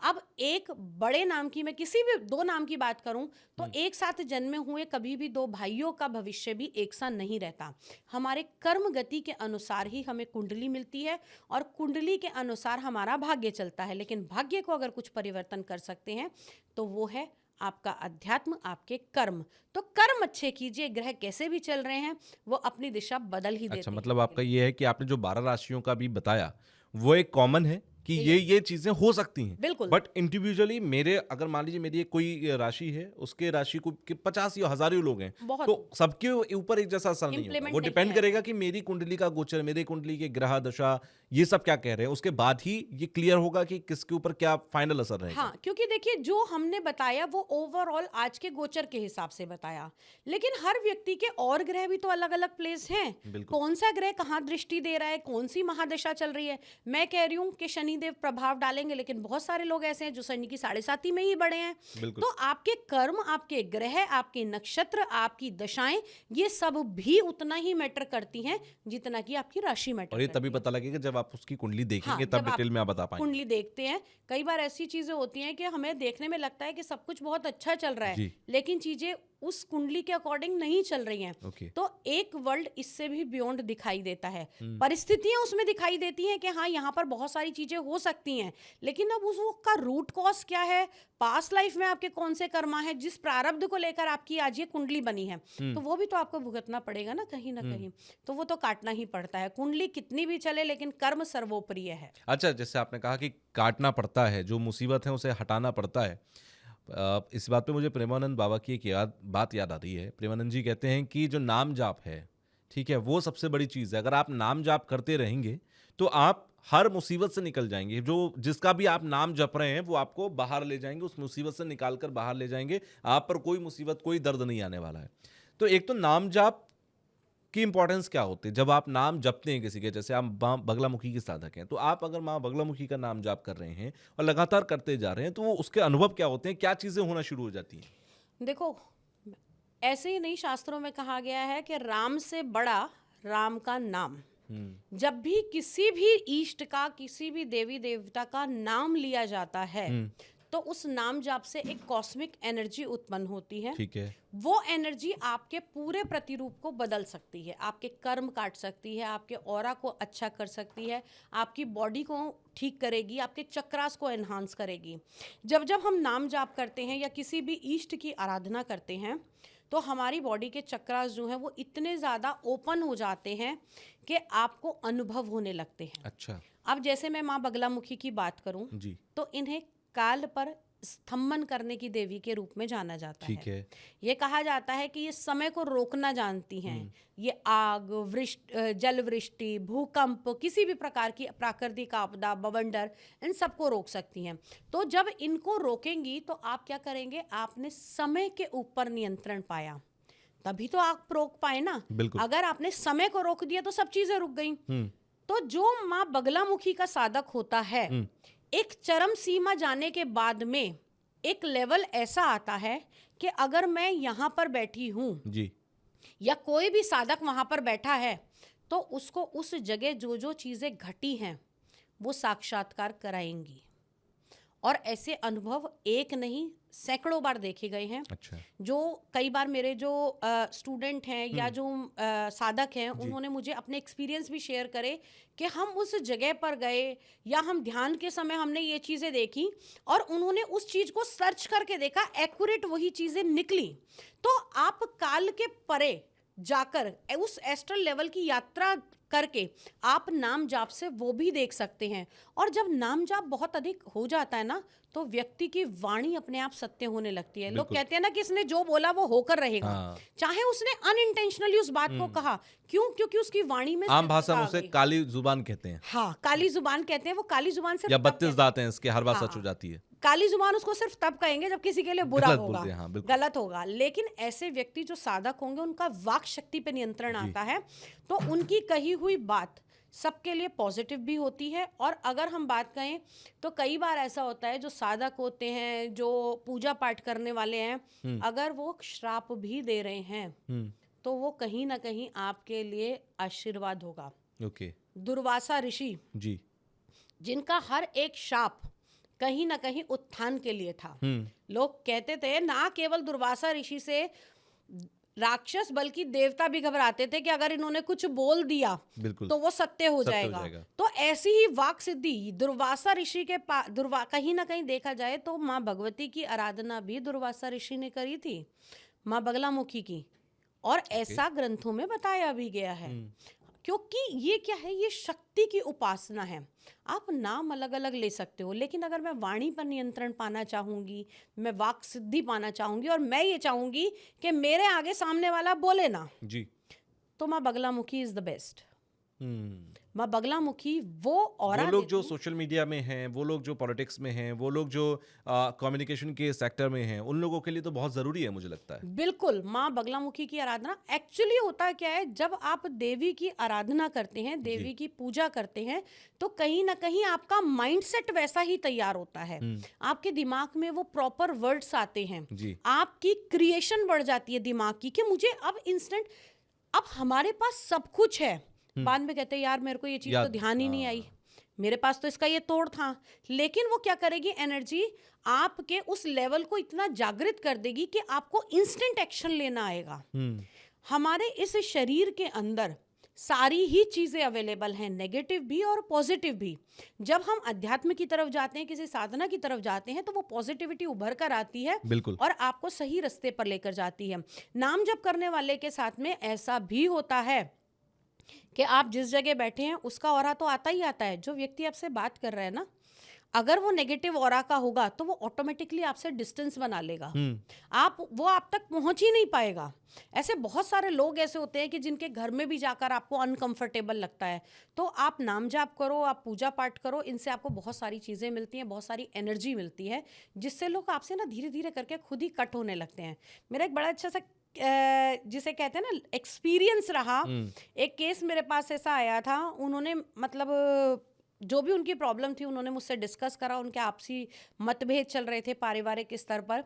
अब एक बड़े नाम की, मैं किसी भी दो नाम की बात करूं तो एक साथ जन्मे हुए कभी भी दो भाइयों का भविष्य भी एक सा नहीं रहता। हमारे कर्म गति के अनुसार ही हमें कुंडली मिलती है और कुंडली के अनुसार हमारा भाग्य चलता है। लेकिन भाग्य को अगर कुछ परिवर्तन कर सकते हैं तो वो है आपका अध्यात्म, आपके कर्म। तो कर्म अच्छे कीजिए, ग्रह कैसे भी चल रहे हैं वो अपनी दिशा बदल ही देते अच्छा, हैं मतलब आपके आपका लिए। ये है कि आपने जो 12 राशियों का भी बताया वो एक कॉमन है कि ये चीजें हो सकती हैं। बिल्कुल। बट इंडिविजुअली मेरे, अगर मान लीजिए मेरी एक कोई राशि है, उसके राशि को के 50 या हजारों लोग हैं, बहुत तो सबके ऊपर एक जैसा असर नहीं होगा। इम्प्लीमेंट वो नहीं डिपेंड आएगा। करेगा कि मेरी कुंडली का गोचर, मेरे कुंडली के ग्रह दशा, ये सब क्या कह रहे हैं, उसके बाद ही ये क्लियर होगा कि किसके ऊपर क्या फाइनल असर रहेगा। हाँ, क्योंकि देखिए जो हमने बताया वो ओवरऑल आज के गोचर के हिसाब से बताया, लेकिन हर व्यक्ति के और ग्रह भी तो अलग अलग प्लेस हैं। बिल्कुल। कौन सा ग्रह कहाँ दृष्टि दे रहा है, कौन सी महादशा चल रही है। मैं कह रही हूँ कि शनिदेव प्रभाव डालेंगे, लेकिन बहुत सारे लोग ऐसे हैं जो शनि की 7.5 में ही बड़े हैं। बिल्कुल। तो आपके कर्म, आपके ग्रह, आपके नक्षत्र, आपकी दशाएं, ये सब भी उतना ही मैटर करती हैं जितना कि आपकी राशि मैटर और ये करती तभी है। पता लगेगा जब आप उसकी कुंडली देखेंगे, हाँ, तब जब आप डिटेल में आप बता पाएंगे। कुंडली देखते हैं, कई बार ऐसी चीजें होती हैं कि हमें देखने में लगता है कि सब कुछ बहुत अच्छा चल रहा है, जी। लेकिन चीजें उस कुंडली के अकॉर्डिंग नहीं चल रही हैं। ओके। तो एक वर्ल्ड इससे भी बियॉन्ड दिखाई देता है। परिस्थितियां उसमें दिखाई देती हैं कि हाँ यहाँ पर बहुत सारी चीजें हो सकती हैं, लेकिन अब उसका रूट कॉज क्या है, पास्ट लाइफ में आपके कौन से कर्मा है, जिस प्रारब्ध को लेकर आपकी आज ये कुंडली बनी है, तो वो भी तो आपको भुगतना पड़ेगा ना कहीं। तो वो तो काटना ही पड़ता है। कुंडली कितनी भी चले, लेकिन कर्म सर्वोपरि है। अच्छा, जैसे आपने कहा कि काटना पड़ता है, जो मुसीबत है उसे हटाना पड़ता है। इस बात पे मुझे प्रेमानंद बाबा की एक बात याद आती है। प्रेमानंद जी कहते हैं कि जो नाम जाप है, ठीक है, वो सबसे बड़ी चीज़ है। अगर आप नाम जाप करते रहेंगे तो आप हर मुसीबत से निकल जाएंगे। जो जिसका भी आप नाम जप रहे हैं वो आपको बाहर ले जाएंगे, उस मुसीबत से निकाल कर बाहर ले जाएंगे। आप पर कोई मुसीबत, कोई दर्द नहीं आने वाला है। तो एक तो नाम जाप की इंपॉर्टेंस क्या होती है जब आप नाम जपते हैं किसी के, जैसे आप माँ बगलामुखी के साधक हैं, तो आप अगर माँ बगलामुखी का नाम जाप कर रहे हैं और लगातार करते जा रहे हैं, तो वो उसके अनुभव क्या होते हैं, क्या चीजें होना शुरू हो जाती हैं? देखो, ऐसे ही नहीं, शास्त्रों में कहा गया है कि राम से बड़ा राम का नाम। जब भी किसी भी इष्ट का, किसी भी देवी देवता का नाम लिया जाता है तो उस नाम जाप से एक कॉस्मिक एनर्जी उत्पन्न होती है। ठीक है। वो एनर्जी आपके पूरे प्रतिरूप को बदल सकती है, आपके कर्म काट सकती है, आपके ऑरा को अच्छा कर सकती है, आपकी बॉडी को ठीक करेगी, आपके चक्रास को एनहांस करेगी। जब जब हम नाम जाप करते हैं या किसी भी इष्ट की आराधना करते हैं तो हमारी बॉडी के चक्रास जो हैं वो इतने ज़्यादा ओपन हो जाते हैं कि आपको अनुभव होने लगते हैं। अच्छा। अब जैसे मैं माँ बगलामुखी की बात करूं जी। तो इन्हें काल पर स्तंभन करने की देवी के रूप में जाना जाता है। ठीक है। ये कहा जाता है कि ये समय को रोकना जानती हैं। ये आग, जल वृष्टि, भूकंप, किसी भी प्रकार की प्राकृतिक आपदा, बवंडर, इन सबको रोक सकती हैं। तो जब इनको रोकेंगी तो आप क्या करेंगे, आपने समय के ऊपर नियंत्रण पाया, तभी तो आप रोक पाए ना। बिल्कुल। अगर आपने समय को रोक दिया तो सब चीजें रुक गई। तो जो माँ बगलामुखी का साधक होता है, एक चरम सीमा जाने के बाद में एक लेवल ऐसा आता है कि अगर मैं यहाँ पर बैठी हूँ जी। या कोई भी साधक वहाँ पर बैठा है तो उसको उस जगह जो जो चीज़ें घटी हैं वो साक्षात्कार कराएंगी। और ऐसे अनुभव एक नहीं सैकड़ों बार देखे गए हैं। अच्छा। जो कई बार मेरे जो स्टूडेंट हैं या जो साधक हैं, उन्होंने मुझे अपने एक्सपीरियंस भी शेयर करे कि हम उस जगह पर गए या हम ध्यान के समय हमने ये चीज़ें देखी और उन्होंने उस चीज़ को सर्च करके देखा, एक्यूरेट वही चीज़ें निकली। तो आप काल के परे जाकर उस एस्ट्रल लेवल की यात्रा करके आप नाम जाप से वो भी देख सकते हैं। और जब नाम जाप बहुत अधिक हो जाता है ना तो व्यक्ति की वाणी अपने आप सत्य होने लगती है। लोग कहते हैं ना कि इसने जो बोला वो होकर रहेगा। हाँ। चाहे उसने अनइंटेंशनली उस बात को कहा, क्यों? क्योंकि उसकी वाणी में आम भाषा में स्थिरता आ उसे गई। काली जुबान कहते हैं, हाँ, काली जुबान कहते हैं। वो काली जुबान से या 32 दांत हैं इसके, हर बात सच हो जाती है। काली जुबान उसको सिर्फ तब कहेंगे जब किसी के लिए बुरा गलत होगा, बोलते हैं, हाँ, बिल्कुल। गलत होगा। लेकिन ऐसे व्यक्ति जो साधक होंगे उनका वाक शक्ति पे नियंत्रण आता है, तो उनकी कही हुई बात सबके लिए पॉजिटिव भी होती है। और अगर हम बात करें तो कई बार ऐसा होता है जो साधक होते हैं, जो पूजा पाठ करने वाले हैं, अगर वो श्राप भी दे रहे हैं तो वो कहीं ना कहीं आपके लिए आशीर्वाद होगा। ओके। दुर्वासा ऋषि जी। जिनका हर एक शाप कहीं ना कहीं उत्थान के लिए था। लोग कहते थे ना केवल दुर्वासा ऋषि से राक्षस बल्कि देवता भी घबराते थे कि अगर इन्होंने कुछ बोल दिया बिल्कुल तो वो सत्य हो सत्य हो जाएगा। जाएगा। तो ऐसी ही वाक सिद्धि दुर्वासा ऋषि के कहीं ना कहीं देखा जाए तो माँ भगवती की आराधना भी दुर्वासा ऋषि ने करी थी, माँ बगलामुखी की, और ऐसा ग्रंथों में बताया भी गया है। क्योंकि ये क्या है, ये शक्ति की उपासना है। आप नाम अलग अलग ले सकते हो, लेकिन अगर मैं वाणी पर नियंत्रण पाना चाहूंगी, मैं वाक सिद्धि पाना चाहूंगी, और मैं ये चाहूंगी कि मेरे आगे सामने वाला बोले ना जी, तो माँ बगलामुखी इज द बेस्ट। माँ बगलामुखी वो ऑरा वो लोग जो देती है। सोशल मीडिया में हैं, वो लोग जो पॉलिटिक्स में हैं, वो लोग जो कम्युनिकेशन के सेक्टर में हैं, उन लोगों के लिए तो बहुत ज़रूरी है मुझे लगता है। बिल्कुल, माँ बगलामुखी की आराधना एक्चुअली होता क्या है, जब आप देवी की आराधना करते हैं, देवी की पूजा करते हैं, तो कहीं ना कहीं आपका माइंडसेट वैसा ही तैयार होता है। आपके दिमाग में वो प्रॉपर वर्ड्स आते हैं, जी आपकी क्रिएशन बढ़ जाती है दिमाग की, कि मुझे अब इंस्टेंट, अब हमारे पास सब कुछ है, बाद में कहते हैं यार मेरे को ये चीज़ तो याद ध्यान ही नहीं हाँ आई, मेरे पास तो इसका ये तोड़ था। लेकिन वो क्या करेगी, एनर्जी आपके उस लेवल को इतना जागृत कर देगी कि आपको इंस्टेंट एक्शन लेना आएगा। हमारे इस शरीर के अंदर सारी ही चीज़ें अवेलेबल हैं, नेगेटिव भी और पॉजिटिव भी। जब हम अध्यात्म की तरफ जाते हैं, किसी साधना की तरफ जाते हैं, तो वो पॉजिटिविटी उभर कर आती है बिल्कुल और आपको सही रास्ते पर लेकर जाती है। नाम जप करने वाले के साथ में ऐसा भी होता है कि आप जिस जगह बैठे हैं उसका ऑरा तो आता ही आता है। जो व्यक्ति आपसे बात कर रहा है ना, अगर वो नेगेटिव ऑरा का होगा तो वो ऑटोमेटिकली आपसे डिस्टेंस बना लेगा, वो आप तक पहुंच ही नहीं पाएगा। ऐसे बहुत सारे लोग ऐसे होते हैं कि जिनके घर में भी जाकर आपको अनकंफर्टेबल लगता है। तो आप नाम जाप करो, आप पूजा पाठ करो, इनसे आपको बहुत सारी चीज़ें मिलती हैं, बहुत सारी एनर्जी मिलती है, जिससे लोग आपसे ना धीरे धीरे करके खुद ही कट होने लगते हैं। मेरा एक बड़ा अच्छा सा जिसे कहते हैं ना एक्सपीरियंस रहा। एक केस मेरे पास ऐसा आया था, उन्होंने मतलब जो भी उनकी प्रॉब्लम थी उन्होंने मुझसे डिस्कस करा, उनके आपसी मतभेद चल रहे थे पारिवारिक स्तर पर।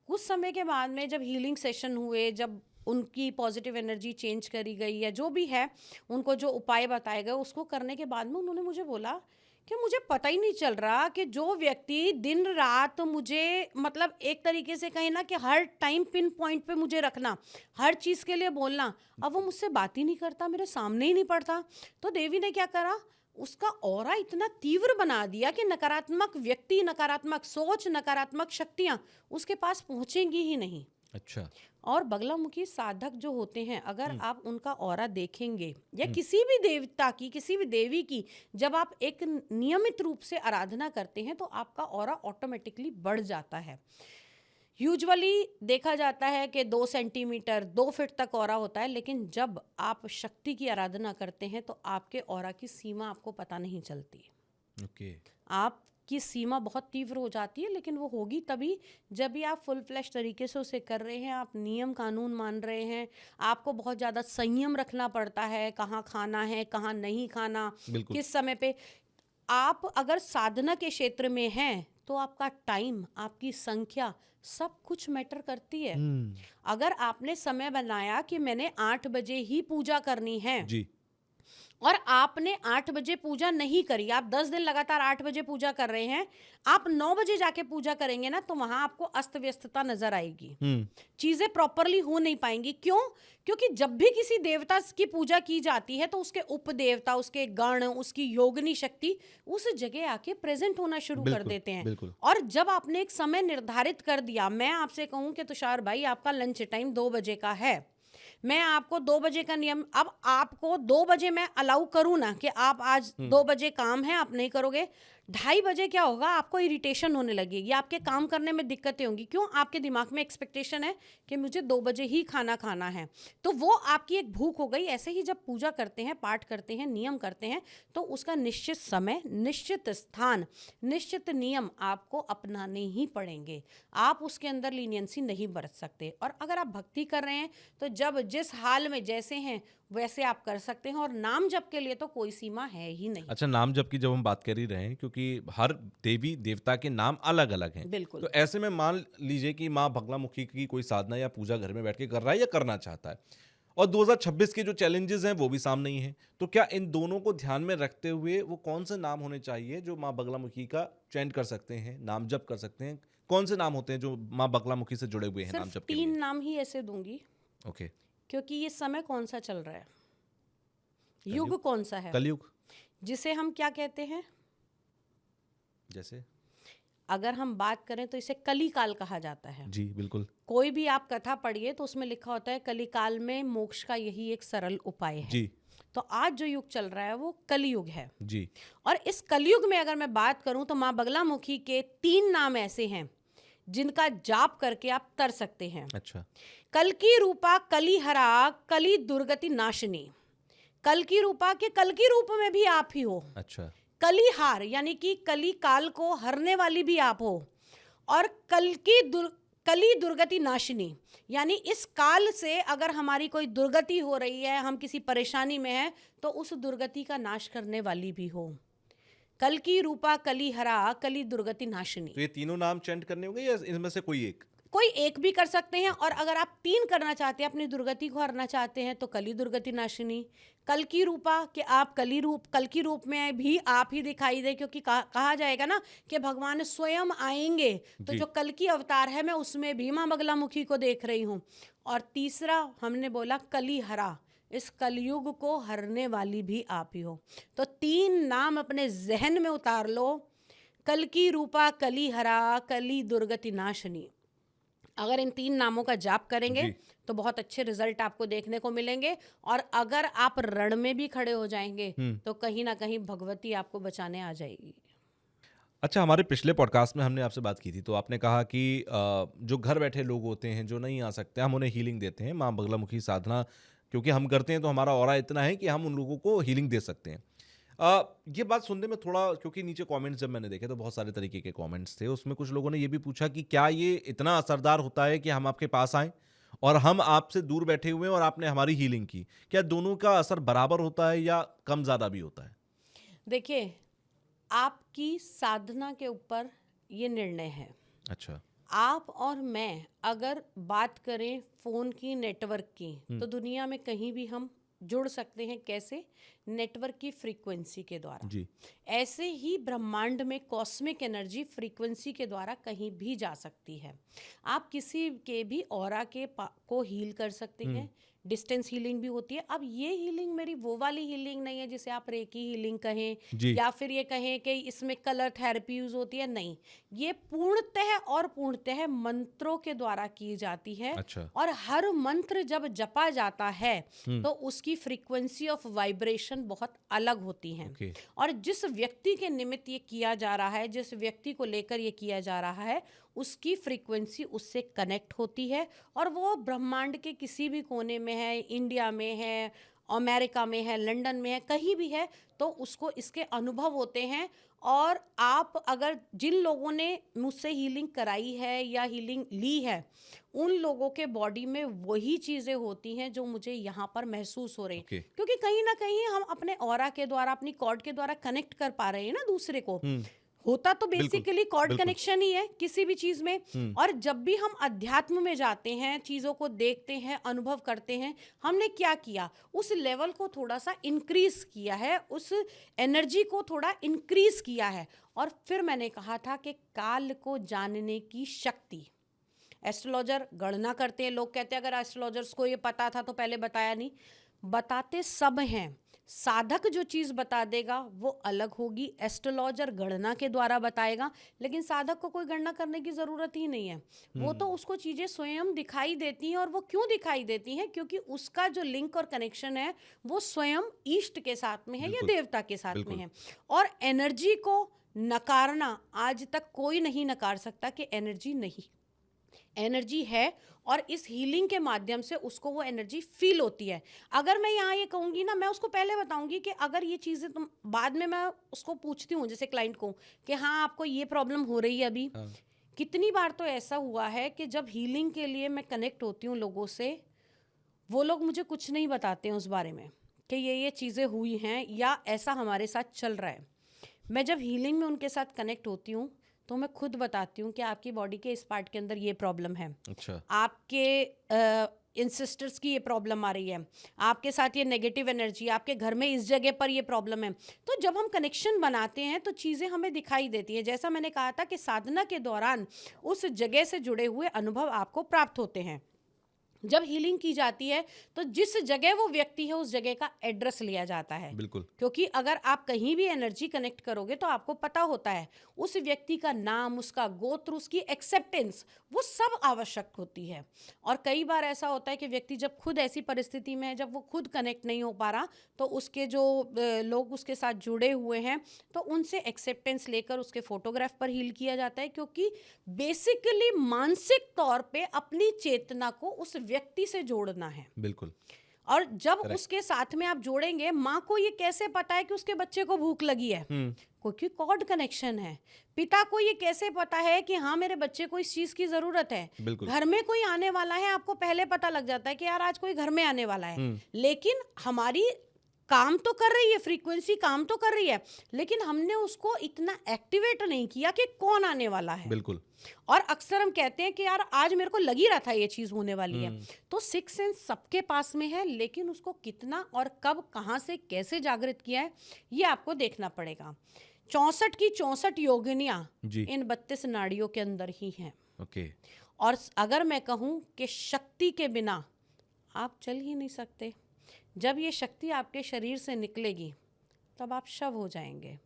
कुछ समय के बाद में जब हीलिंग सेशन हुए, जब उनकी पॉजिटिव एनर्जी चेंज करी गई या जो भी है, उनको जो उपाय बताए गए उसको करने के बाद में उन्होंने मुझे बोला कि मुझे पता ही नहीं चल रहा कि जो व्यक्ति दिन रात मुझे मतलब एक तरीके से कहें ना कि हर टाइम पिन पॉइंट पे मुझे रखना, हर चीज़ के लिए बोलना, अब वो मुझसे बात ही नहीं करता, मेरे सामने ही नहीं पड़ता। तो देवी ने क्या करा, उसका ऑरा इतना तीव्र बना दिया कि नकारात्मक व्यक्ति, नकारात्मक सोच, नकारात्मक शक्तियाँ उसके पास पहुँचेंगी ही नहीं। अच्छा और बगलामुखी साधक जो होते हैं, अगर आप उनका ऑरा देखेंगे या किसी भी देवता की, किसी भी देवी की, जब आप एक नियमित रूप से आराधना करते हैं तो आपका ऑरा ऑटोमेटिकली बढ़ जाता है। यूजुअली देखा जाता है कि 2 सेंटीमीटर 2 फीट तक ऑरा होता है, लेकिन जब आप शक्ति की आराधना करते हैं तो आपके ऑरा की सीमा आपको पता नहीं चलती। ओके आपकी सीमा बहुत तीव्र हो जाती है, लेकिन वो होगी तभी जब भी आप फुल फ्लैश तरीके से उसे कर रहे हैं, आप नियम कानून मान रहे हैं। आपको बहुत ज़्यादा संयम रखना पड़ता है, कहाँ खाना है, कहाँ नहीं खाना, बिल्कुल किस समय पे। आप अगर साधना के क्षेत्र में हैं तो आपका टाइम, आपकी संख्या, सब कुछ मैटर करती है। अगर आपने समय बनाया कि मैंने 8 बजे ही पूजा करनी है जी और आपने 8 बजे पूजा नहीं करी, आप 10 दिन लगातार 8 बजे पूजा कर रहे हैं, आप 9 बजे जाके पूजा करेंगे ना, तो वहां आपको अस्त व्यस्तता नजर आएगी, चीजें प्रॉपरली हो नहीं पाएंगी। क्यों? क्योंकि जब भी किसी देवता की पूजा की जाती है तो उसके उपदेवता, उसके गण, उसकी योगिनी शक्ति उस जगह आके प्रेजेंट होना शुरू कर बिल्कुल देते हैं। बिल्कुल और जब आपने एक समय निर्धारित कर दिया, मैं आपसे कहूं कि तुषार भाई आपका लंच टाइम 2 बजे का है, मैं आपको 2 बजे का नियम, अब आपको 2 बजे मैं अलाउ करूँ ना कि आप आज 2 बजे काम है, आप नहीं करोगे, 2:30 बजे क्या होगा, आपको इरिटेशन होने लगेगी, आपके काम करने में दिक्कतें होंगी। क्यों? आपके दिमाग में एक्सपेक्टेशन है कि मुझे 2 बजे ही खाना खाना है, तो वो आपकी एक भूख हो गई। ऐसे ही जब पूजा करते हैं, पाठ करते हैं, नियम करते हैं, तो उसका निश्चित समय, निश्चित स्थान, निश्चित नियम आपको अपनाने ही पड़ेंगे। आप उसके अंदर लीनियंसी नहीं बरत सकते। और अगर आप भक्ति कर रहे हैं तो जब जिस हाल में जैसे हैं वैसे आप कर सकते हैं, और नाम जप के लिए तो कोई सीमा है ही नहीं। अच्छा, नाम जप की जब हम बात कर ही रहे हैं, क्योंकि हर देवी देवता के नाम अलग अलग हैं, बिल्कुल। तो ऐसे में मान लीजिए कि माँ बगलामुखी की कोई साधना या पूजा घर में बैठ के कर रहा है या करना चाहता है, और 2026 के जो चैलेंजेस हैं वो भी सामने ही हैं, तो क्या इन दोनों को ध्यान में रखते हुए वो कौन से नाम होने चाहिए जो माँ बगलामुखी का चयन कर सकते हैं, नाम जप कर सकते हैं? कौन से नाम होते हैं जो माँ बगलामुखी से जुड़े हुए हैं नाम सिर्फ जप के 3 लिए? नाम ही ऐसे दूंगी, ओके। क्योंकि ये समय कौन सा चल रहा है, कलयुग। युग कौन सा है, कलयुग। जिसे हम क्या कहते हैं? जैसे? अगर हम बात करें तो इसे कलिकाल कहा जाता है। जी बिल्कुल। कोई भी आप कथा पढ़िए तो उसमें लिखा होता है कलिकाल में मोक्ष का यही एक सरल उपाय है। जी। तो आज जो युग चल रहा है वो कलियुग है। जी। और इस कलियुग में अगर मैं बात करूं तो माँ बगलामुखी के 3 नाम ऐसे हैं जिनका जाप करके आप तर सकते हैं। अच्छा। कल की रूपा कलिहरा कली दुर्गति नाशिनी। कल की रूपा के कल की रूप में भी आप ही हो। अच्छा। कलिहार यानी कि कली काल को हरने वाली भी आप हो। और कली दुर्गति नाशिनी यानी इस काल से अगर हमारी कोई दुर्गति हो रही है, हम किसी परेशानी में हैं, तो उस दुर्गति का नाश करने वाली भी हो। कल की रूपा कलिहरा कली दुर्गति नाशिनी। तो ये तीनों नाम चैंट करने होंगे या इनमें से कोई एक? कोई एक भी कर सकते हैं। और अगर आप 3 करना चाहते हैं, अपनी दुर्गति को हरना चाहते हैं, तो कली दुर्गति नाशिनी, कल की रूपा कि आप कल की रूप में भी आप ही दिखाई दे, क्योंकि कहा जाएगा ना कि भगवान स्वयं आएंगे, तो जो कल की अवतार है मैं उसमें भी माँ बगलामुखी को देख रही हूँ। और तीसरा हमने बोला कलिहरा, इस कलयुग को हरने वाली भी आप ही हो। तो 3 नाम अपने जहन में उतार लो, कल की रूपा कलिहरा कली दुर्गति नाशिनी। अगर इन 3 नामों का जाप करेंगे तो बहुत अच्छे रिजल्ट आपको देखने को मिलेंगे। और अगर आप रण में भी खड़े हो जाएंगे तो कहीं ना कहीं भगवती आपको बचाने आ जाएगी। अच्छा, हमारे पिछले पॉडकास्ट में हमने आपसे बात की थी, तो आपने कहा कि जो घर बैठे लोग होते हैं जो नहीं आ सकते, हम उन्हें हीलिंग देते हैं। माँ बगलामुखी साधना क्योंकि हम करते हैं तो हमारा ऑरा इतना है कि हम उन लोगों को हीलिंग दे सकते हैं। ये बात सुनने में थोड़ा, क्योंकि नीचे कमेंट्स जब मैंने देखे तो बहुत सारे तरीके के कमेंट्स थे, उसमें कुछ लोगों ने ये भी पूछा कि क्या ये इतना असरदार होता है कि हम आपके पास आएँ और हम आपसे दूर बैठे हुए हैं और आपने हमारी हीलिंग की, क्या दोनों का असर बराबर होता है या कम ज़्यादा भी होता है? देखिए, आपकी साधना के ऊपर ये निर्णय है। अच्छा। आप और मैं अगर बात करें फोन की, नेटवर्क की, तो दुनिया में कहीं भी हम जुड़ सकते हैं। कैसे? नेटवर्क की फ्रीक्वेंसी के द्वारा। जी। ऐसे ही ब्रह्मांड में कॉस्मिक एनर्जी फ्रीक्वेंसी के द्वारा कहीं भी जा सकती है। आप किसी के भी ऑरा को हील कर सकते हैं। डिस्टेंस हीलिंग भी होती है। अब ये हीलिंग मेरी वो वाली हीलिंग नहीं है जिसे आप रेकी हीलिंग कहें, जी। या फिर ये कहें कि इसमें कलर थेरेपी यूज होती है। नहीं, ये पूर्णतः मंत्रों के द्वारा की जाती है। अच्छा। और हर मंत्र जब जपा जाता है तो उसकी फ्रीक्वेंसी ऑफ वाइब्रेशन बहुत अलग होती है। ओके। और जिस व्यक्ति के निमित्त ये किया जा रहा है, जिस व्यक्ति को लेकर ये किया जा रहा है, उसकी फ्रीक्वेंसी उससे कनेक्ट होती है। और वो ब्रह्मांड के किसी भी कोने में है, इंडिया में है, अमेरिका में है, लंदन में है, कहीं भी है, तो उसको इसके अनुभव होते हैं। और आप अगर जिन लोगों ने मुझसे हीलिंग कराई है या हीलिंग ली है, उन लोगों के बॉडी में वही चीज़ें होती हैं जो मुझे यहाँ पर महसूस हो रही हैं। Okay. क्योंकि कहीं ना कहीं हम अपने ऑरा के द्वारा, अपनी कॉर्ड के द्वारा कनेक्ट कर पा रहे हैं ना दूसरे को। होता तो बेसिकली कॉर्ड कनेक्शन ही है किसी भी चीज में। और जब भी हम अध्यात्म में जाते हैं, चीजों को देखते हैं, अनुभव करते हैं, हमने क्या किया? उस लेवल को थोड़ा सा इंक्रीज किया है, उस एनर्जी को थोड़ा इंक्रीज किया है। और फिर मैंने कहा था कि काल को जानने की शक्ति, एस्ट्रोलॉजर गणना करते हैं। लोग कहते हैं अगर एस्ट्रोलॉजर्स को ये पता था तो पहले बताया नहीं। बताते सब हैं। साधक जो चीज़ बता देगा वो अलग होगी, एस्ट्रोलॉजर गणना के द्वारा बताएगा, लेकिन साधक को कोई गणना करने की ज़रूरत ही नहीं है। वो तो उसको चीज़ें स्वयं दिखाई देती हैं। और वो क्यों दिखाई देती हैं? क्योंकि उसका जो लिंक और कनेक्शन है वो स्वयं ईष्ट के साथ में है या देवता के साथ में है। और एनर्जी को नकारना आज तक कोई नहीं नकार सकता कि एनर्जी नहीं, एनर्जी है। और इस हीलिंग के माध्यम से उसको वो एनर्जी फील होती है। अगर मैं यहाँ ये कहूँगी ना, मैं उसको पहले बताऊँगी कि अगर ये चीज़ें तुम, बाद में मैं उसको पूछती हूँ जैसे क्लाइंट को कि हाँ आपको ये प्रॉब्लम हो रही है अभी। कितनी बार तो ऐसा हुआ है कि जब हीलिंग के लिए मैं कनेक्ट होती हूँ लोगों से, वो लोग मुझे कुछ नहीं बताते हैं उस बारे में कि ये चीज़ें हुई हैं या ऐसा हमारे साथ चल रहा है। मैं जब हीलिंग में उनके साथ कनेक्ट होती हूँ तो मैं खुद बताती हूँ कि आपकी बॉडी के इस पार्ट के अंदर ये प्रॉब्लम है। अच्छा। आपके इंसिस्टर्स की ये प्रॉब्लम आ रही है, आपके साथ ये नेगेटिव एनर्जी, आपके घर में इस जगह पर ये प्रॉब्लम है। तो जब हम कनेक्शन बनाते हैं तो चीज़ें हमें दिखाई देती हैं। जैसा मैंने कहा था कि साधना के दौरान उस जगह से जुड़े हुए अनुभव आपको प्राप्त होते हैं। जब हीलिंग की जाती है तो जिस जगह वो व्यक्ति है उस जगह का एड्रेस लिया जाता है। बिल्कुल। क्योंकि अगर आप कहीं भी एनर्जी कनेक्ट करोगे तो आपको पता होता है उस व्यक्ति का नाम, उसका गोत्र, उसकी एक्सेप्टेंस, वो सब आवश्यक होती है। और कई बार ऐसा होता है कि व्यक्ति जब खुद ऐसी परिस्थिति में है, जब वो खुद कनेक्ट नहीं हो पा रहा, तो उसके जो लोग उसके साथ जुड़े हुए हैं तो उनसे एक्सेप्टेंस लेकर उसके फोटोग्राफ पर हील किया जाता है। क्योंकि बेसिकली मानसिक तौर पे अपनी चेतना को उस व्यक्ति से जोड़ना है। बिल्कुल। और जब उसके साथ में आप जोड़ेंगे, माँ को ये कैसे पता है कि उसके बच्चे को भूख लगी है? क्योंकि कॉर्ड कनेक्शन है। पिता को ये कैसे पता है कि हाँ मेरे बच्चे को इस चीज की जरूरत है? घर में कोई आने वाला है, आपको पहले पता लग जाता है कि यार आज कोई घर में आने वाला है। लेकिन हमारी काम तो कर रही है, फ्रीक्वेंसी काम तो कर रही है, लेकिन हमने उसको इतना एक्टिवेट नहीं किया कि कौन आने वाला है। बिल्कुल। और अक्सर हम कहते हैं कि यार आज मेरे को लग ही रहा था ये चीज होने वाली है। तो सिक्स सेंस सबके पास में है, लेकिन उसको कितना और कब, कहाँ से, कैसे जागृत किया है, ये आपको देखना पड़ेगा। 64 की 64 योगिनियां इन 32 नाड़ियों के अंदर ही हैं। ओके। और अगर मैं कहूँ कि शक्ति के बिना आप चल ही नहीं सकते। जब ये शक्ति आपके शरीर से निकलेगी तब आप शव हो जाएंगे।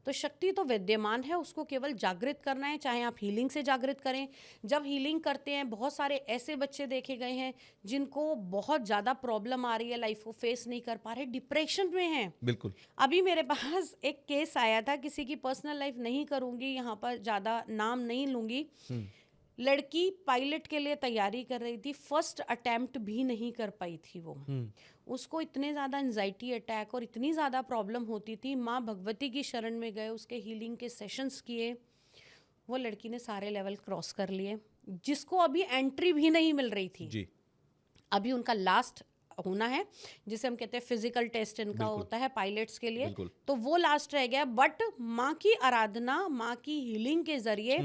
तो शक्ति तो विद्यमान है, उसको केवल जागृत करना है। चाहे आप हीलिंग से जागृत करें। जब हीलिंग करते हैं, बहुत सारे ऐसे बच्चे देखे गए हैं जिनको बहुत ज़्यादा प्रॉब्लम आ रही है, लाइफ को फेस नहीं कर पा रहे, डिप्रेशन में हैं। बिल्कुल। अभी मेरे पास एक केस आया था, किसी की पर्सनल लाइफ नहीं करूँगी, यहाँ पर ज़्यादा नाम नहीं लूँगी। लड़की पायलट के लिए तैयारी कर रही थी, फर्स्ट अटेम्प्ट भी नहीं कर पाई थी वो। उसको इतने ज़्यादा एंजाइटी अटैक और इतनी ज़्यादा प्रॉब्लम होती थी। माँ भगवती की शरण में गए, उसके हीलिंग के सेशंस किए, वो लड़की ने सारे लेवल क्रॉस कर लिए, जिसको अभी एंट्री भी नहीं मिल रही थी जी। अभी उनका लास्ट होना है, जिसे हम कहते हैं फिजिकल टेस्ट इनका होता है पायलट्स के लिए। तो वो लास्ट रह गया। बट माँ की आराधना, माँ की हीलिंग के जरिए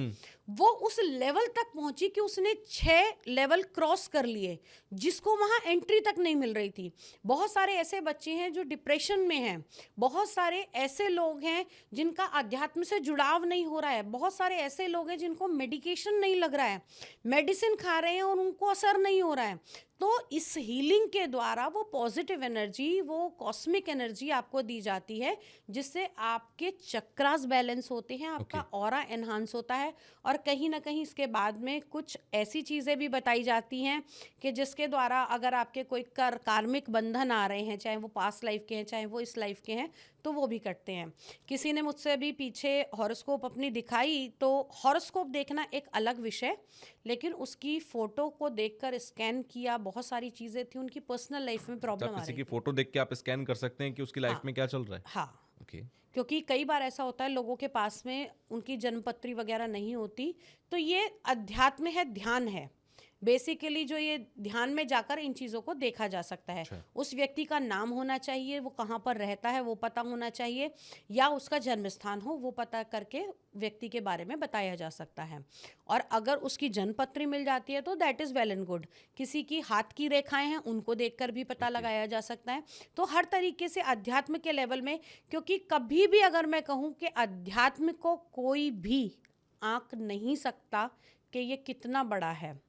वो उस लेवल तक पहुंची कि उसने 6 लेवल क्रॉस कर लिए, जिसको वहाँ एंट्री तक नहीं मिल रही थी। बहुत सारे ऐसे बच्चे हैं जो डिप्रेशन में हैं, बहुत सारे ऐसे लोग हैं जिनका अध्यात्म से जुड़ाव नहीं हो रहा है, बहुत सारे ऐसे लोग हैं जिनको मेडिकेशन नहीं लग रहा है, मेडिसिन खा रहे हैं और उनको असर नहीं हो रहा है। तो इस हीलिंग के द्वारा वो पॉजिटिव एनर्जी, वो कॉस्मिक एनर्जी आपको दी जाती है, जिससे आपके चक्रास बैलेंस होते हैं, आपका ऑरा एनहांस होता है। और कहीं ना कहीं इसके बाद में कुछ ऐसी चीज़ें भी बताई जाती हैं कि जिसके द्वारा अगर आपके कोई कार्मिक बंधन आ रहे हैं, चाहे वो पास्ट लाइफ के हैं, चाहे वो इस लाइफ के हैं, तो वो भी कटते हैं। किसी ने मुझसे अभी पीछे हॉरोस्कोप अपनी दिखाई, तो हॉरोस्कोप देखना एक अलग विषय, लेकिन उसकी फ़ोटो को देखकर स्कैन किया, बहुत सारी चीज़ें थी, उनकी पर्सनल लाइफ में प्रॉब्लम आ रही किसी थी। की फोटो देख के आप स्कैन कर सकते हैं कि उसकी लाइफ में क्या चल रहा है। हाँ। ओके। क्योंकि कई बार ऐसा होता है लोगों के पास में उनकी जन्मपत्री वगैरह नहीं होती, तो ये अध्यात्म है, ध्यान है। बेसिकली जो ये ध्यान में जाकर इन चीज़ों को देखा जा सकता है। उस व्यक्ति का नाम होना चाहिए, वो कहाँ पर रहता है वो पता होना चाहिए, या उसका जन्म स्थान हो वो पता करके व्यक्ति के बारे में बताया जा सकता है। और अगर उसकी जन्मपत्री मिल जाती है तो that is well and good. किसी की हाथ की रेखाएं हैं, उनको देखकर भी पता लगाया जा सकता है। तो हर तरीके से अध्यात्म के लेवल में, क्योंकि कभी भी अगर मैं कहूँ कि अध्यात्म को कोई भी आंक नहीं सकता कि ये कितना बड़ा है।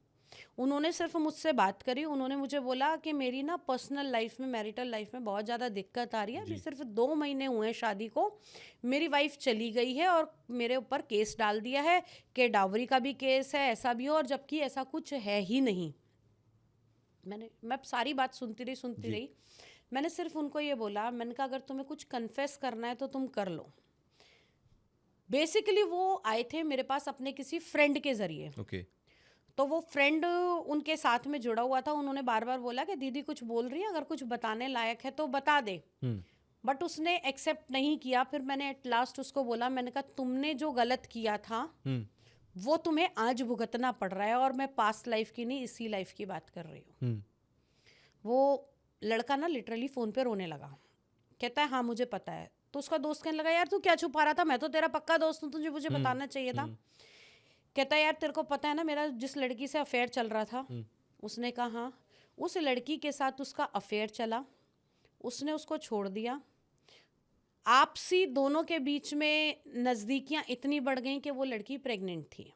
उन्होंने सिर्फ मुझसे बात करी, उन्होंने मुझे बोला कि मेरी ना पर्सनल लाइफ में, मैरिटल लाइफ में बहुत ज़्यादा दिक्कत आ रही है। अभी सिर्फ 2 महीने हुए हैं शादी को, मेरी वाइफ चली गई है और मेरे ऊपर केस डाल दिया है कि डावरी का भी केस है, ऐसा भी हो, और जबकि ऐसा कुछ है ही नहीं। मैं सारी बात सुनती रही। मैंने सिर्फ उनको ये बोला, मैंने कहा अगर तुम्हें कुछ कन्फेस करना है तो तुम कर लो। बेसिकली वो आए थे मेरे पास अपने किसी फ्रेंड के जरिए। तो वो फ्रेंड उनके साथ में जुड़ा हुआ था। उन्होंने बार बार बोला कि दीदी कुछ बोल रही है, अगर कुछ बताने लायक है तो बता दे। बट उसने एक्सेप्ट नहीं किया। फिर मैंने एट लास्ट उसको बोला, मैंने कहा तुमने जो गलत किया था वो तुम्हें आज भुगतना पड़ रहा है, और मैं पास्ट लाइफ की नहीं, इसी लाइफ की बात कर रही हूँ। वो लड़का ना लिटरली फ़ोन पे रोने लगा, कहता है हाँ मुझे पता है। तो उसका दोस्त कहने लगा, यार तू क्या छुपा रहा था, मैं तो तेरा पक्का दोस्त हूँ, तुझे मुझे बताना चाहिए था। कहता है यार तेरे को पता है ना मेरा जिस लड़की से अफेयर चल रहा था। उसने कहा हाँ। उस लड़की के साथ उसका अफेयर चला, उसने उसको छोड़ दिया। आपसी दोनों के बीच में नज़दीकियां इतनी बढ़ गई कि वो लड़की प्रेग्नेंट थी।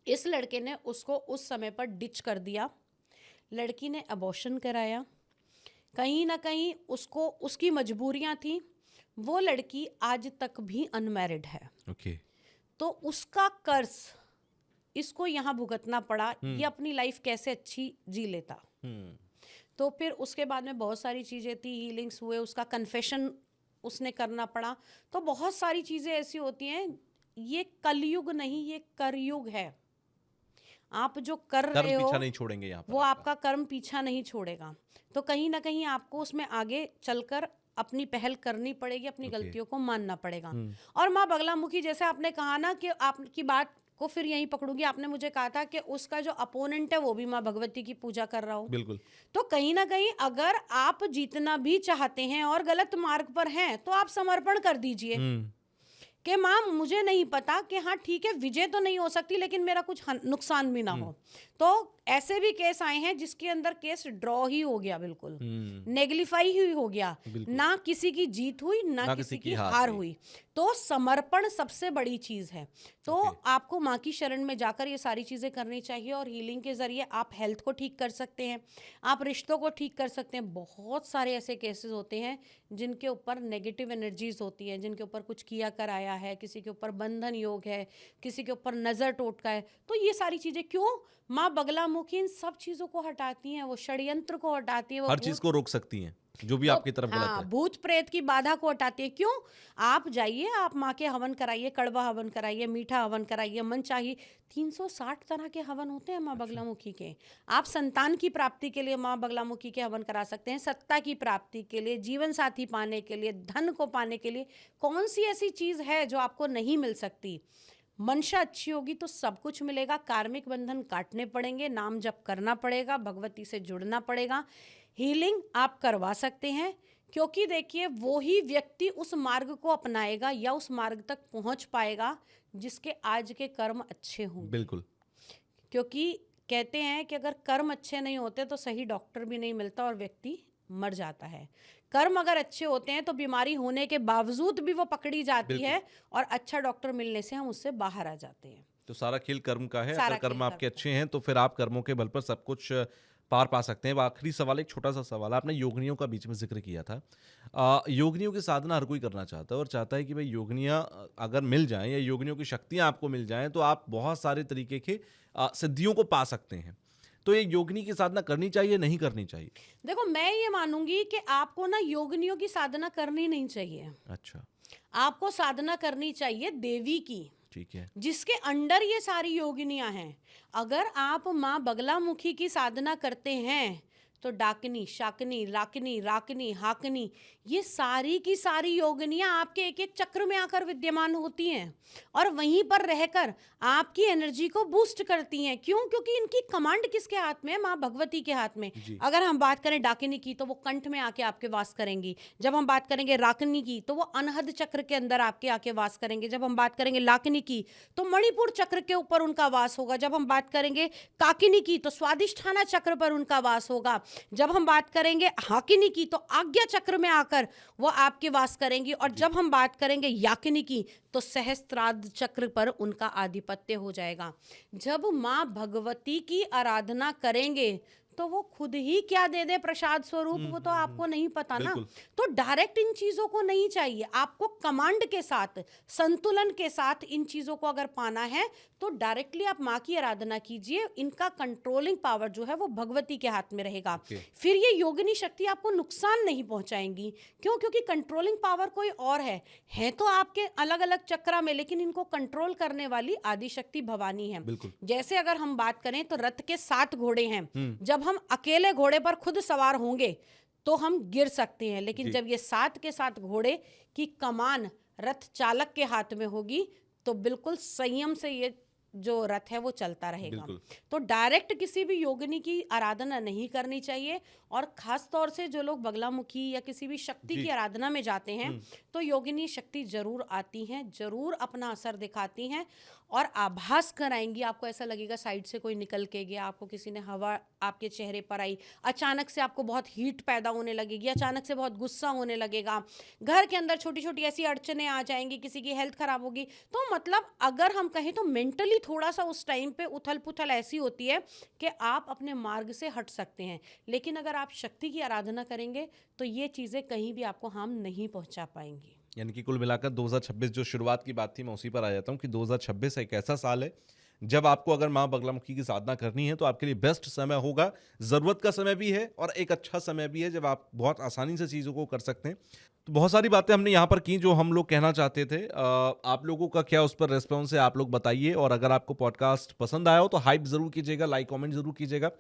इस लड़के ने उसको उस समय पर डिच कर दिया, लड़की ने अबॉर्शन कराया। कहीं ना कहीं उसको उसकी मजबूरियां थी, वो लड़की आज तक भी अनमैरिड है। ओके। तो उसका कर्ज इसको यहाँ भुगतना पड़ा, ये अपनी लाइफ कैसे अच्छी जी लेता। तो फिर उसके बाद में बहुत सारी चीज़ें थी, हीलिंग्स हुए, उसका कन्फेशन उसने करना पड़ा। तो बहुत सारी चीज़ें ऐसी होती हैं, ये कलयुग नहीं, ये करयुग है। आप जो कर कर्म रहे हो पीछा नहीं छोड़ेंगे यहाँ पर वो आपका कर्म पीछा नहीं छोड़ेगा। तो कहीं ना कहीं आपको उसमें आगे चलकर अपनी पहल करनी पड़ेगी, अपनी गलतियों को मानना पड़ेगा। और माँ बगलामुखी, जैसे आपने कहा ना कि आपकी बात को फिर यहीं पकड़ूंगी, आपने मुझे कहा था कि उसका जो अपोनेंट है वो भी माँ भगवती की पूजा कर रहा हो। बिल्कुल। तो कहीं ना कहीं अगर आप जीतना भी चाहते हैं और गलत मार्ग पर हैं तो आप समर्पण कर दीजिए कि माँ मुझे नहीं पता कि हाँ ठीक है विजय तो नहीं हो सकती लेकिन मेरा कुछ नुकसान भी ना हो। तो ऐसे भी केस आए हैं जिसके अंदर केस ड्रॉ ही हो गया, बिल्कुल नेगलिफाई ही हो गया, ना किसी की जीत हुई ना किसी की हार हुई। तो समर्पण सबसे बड़ी चीज है। तो आपको माँ की शरण में जाकर ये सारी चीजें करनी चाहिए और हीलिंग के जरिए आप हेल्थ को ठीक कर सकते हैं, आप रिश्तों को ठीक कर सकते हैं। बहुत सारे ऐसे केसेस होते हैं जिनके ऊपर नेगेटिव एनर्जीज होती हैं, जिनके ऊपर कुछ किया कराया है, किसी के ऊपर बंधन योग है, किसी के ऊपर नजर टोटका है। तो ये सारी चीजें क्यों माँ बगलामुखी इन सब चीजों को हटाती हैं, वो षड्यंत्र को हटाती हैं, वो हर चीज को रोक सकती हैं जो भी आपकी तरफ गलत है। भूत प्रेत की बाधा को हटाती है। क्यों? आप जाइए, आप माँ के हवन कराइए, कड़वा हवन कराइए, मीठा हवन कराइए, मन चाहिए 360 तरह के हवन होते हैं माँ बगलामुखी के। आप संतान की प्राप्ति के लिए माँ बगलामुखी के हवन करा सकते हैं, सत्ता की प्राप्ति के लिए, जीवन साथी पाने के लिए, धन को पाने के लिए। कौन सी ऐसी चीज है जो आपको नहीं मिल सकती? मंशा अच्छी होगी तो सब कुछ मिलेगा। कार्मिक बंधन काटने पड़ेंगे, नाम जप करना पड़ेगा, भगवती से जुड़ना पड़ेगा। हीलिंग आप करवा सकते हैं, क्योंकि देखिए वो ही व्यक्ति उस मार्ग को अपनाएगा या उस मार्ग तक पहुंच पाएगा जिसके आज के कर्म अच्छे होंगे। बिल्कुल। क्योंकि कहते हैं कि अगर कर्म अच्छे नहीं होते तो सही डॉक्टर भी नहीं मिलता और व्यक्ति मर जाता है। कर्म अगर अच्छे होते हैं तो बीमारी होने के बावजूद भी वो पकड़ी जाती है और अच्छा डॉक्टर मिलने से हम उससे बाहर आ जाते हैं। तो सारा खेल कर्म का है। अगर कर्म आपके अच्छे हैं तो फिर आप कर्मों के बल पर सब कुछ पार पा सकते हैं। आखिरी सवाल, एक छोटा सा सवाल, आपने योगिनियों का बीच में जिक्र किया था। योगिनियों की साधना हर कोई करना चाहता है और चाहता है कि भाई योगिनियाँ अगर मिल जाएं या योगिनियों की शक्तियाँ आपको मिल जाएं तो आप बहुत सारे तरीके के सिद्धियों को पा सकते हैं। तो ये योगिनी की साधना करनी चाहिए, नहीं करनी चाहिए? देखो मैं ये मानूंगी कि आपको ना योगिनियों की साधना करनी नहीं चाहिए। अच्छा। आपको साधना करनी चाहिए देवी की, ठीक है, जिसके अंडर ये सारी योगिनियां हैं। अगर आप माँ बगलामुखी की साधना करते हैं तो डाकनी, शाकनी, राकनी, राकनी, हाकनी, ये सारी की सारी योगिनियां आपके एक एक चक्र में आकर विद्यमान होती हैं और वहीं पर रहकर आपकी एनर्जी को बूस्ट करती हैं। क्यों? क्योंकि इनकी कमांड किसके हाथ में है? माँ भगवती के हाथ में। अगर हम बात करें डाकिनी की तो वो कंठ में आके आपके वास करेंगी। जब हम बात करेंगे राकनी की तो वो अनहद चक्र के अंदर आपके आके वास करेंगे। जब हम बात करेंगे लाकनी की तो मणिपुर चक्र के ऊपर उनका वास होगा। जब हम बात करेंगे काकिनी की तो स्वादिष्ठाना चक्र पर उनका वास होगा। जब हम बात करेंगे हाकिनी की तो आज्ञा चक्र में आकर वो आपके वास करेंगी। और जब हम बात करेंगे याकिनी की तो सहस्त्रार्ध चक्र पर उनका आधिपत्य हो जाएगा। जब माँ भगवती की आराधना करेंगे तो वो खुद ही क्या दे दे प्रसाद स्वरूप, वो तो आपको नहीं पता ना। तो डायरेक्ट इन चीजों को नहीं चाहिए, आपको कमांड के साथ, संतुलन के साथ इन चीजों को अगर पाना है तो डायरेक्टली आप माँ की आराधना कीजिए। इनका कंट्रोलिंग पावर जो है वो भगवती के हाथ में रहेगा। फिर ये योगिनी शक्ति आपको नुकसान नहीं पहुंचाएंगी। क्यों? क्योंकि कंट्रोलिंग पावर कोई और है तो आपके अलग अलग चक्रा में, लेकिन इनको कंट्रोल करने वाली आदिशक्ति भवानी है। जैसे अगर हम बात करें तो रथ के 7 घोड़े हैं। जब हम अकेले घोड़े पर खुद सवार होंगे तो हम गिर सकते हैं, लेकिन जब ये 7 के 7 घोड़े की कमान रथ चालक के हाथ में होगी तो बिल्कुल संयम से ये जो रथ है वो चलता रहेगा। तो डायरेक्ट किसी भी योगिनी की आराधना नहीं करनी चाहिए। और खास तौर से जो लोग बगलामुखी या किसी भी शक्ति की आराधना में जाते हैं तो योगिनी शक्ति जरूर आती हैं, जरूर अपना असर दिखाती हैं। और आभास कराएंगी, आपको ऐसा लगेगा साइड से कोई निकल के गया, आपको किसी ने हवा आपके चेहरे पर आई, अचानक से आपको बहुत हीट पैदा होने लगेगी, अचानक से बहुत गुस्सा होने लगेगा, घर के अंदर छोटी छोटी ऐसी अड़चने आ जाएंगी, किसी की हेल्थ खराब होगी। तो मतलब अगर हम कहें तो मेंटली थोड़ा सा उस टाइम पे उथल पुथल ऐसी होती है कि आप अपने मार्ग से हट सकते हैं। लेकिन अगर आप शक्ति की आराधना करेंगे तो ये चीज़ें कहीं भी आपको हार्म नहीं पहुंचा पाएंगी। यानी कि कुल मिलाकर 2026 जो शुरुआत की बात थी मैं उसी पर आ जाता हूँ कि 2026 एक ऐसा साल है जब आपको अगर माँ बगलामुखी की साधना करनी है तो आपके लिए बेस्ट समय होगा। ज़रूरत का समय भी है और एक अच्छा समय भी है जब आप बहुत आसानी से चीज़ों को कर सकते हैं। तो बहुत सारी बातें हमने यहाँ पर की जो हम लोग कहना चाहते थे। आप लोगों का क्या उस पर रेस्पॉन्स है, आप लोग बताइए। और अगर आपको पॉडकास्ट पसंद आया हो तो हाइप ज़रूर कीजिएगा, लाइक कमेंट ज़रूर कीजिएगा।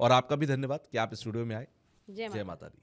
और आपका भी धन्यवाद कि आप स्टूडियो में आए। जय जय माता। माता दी।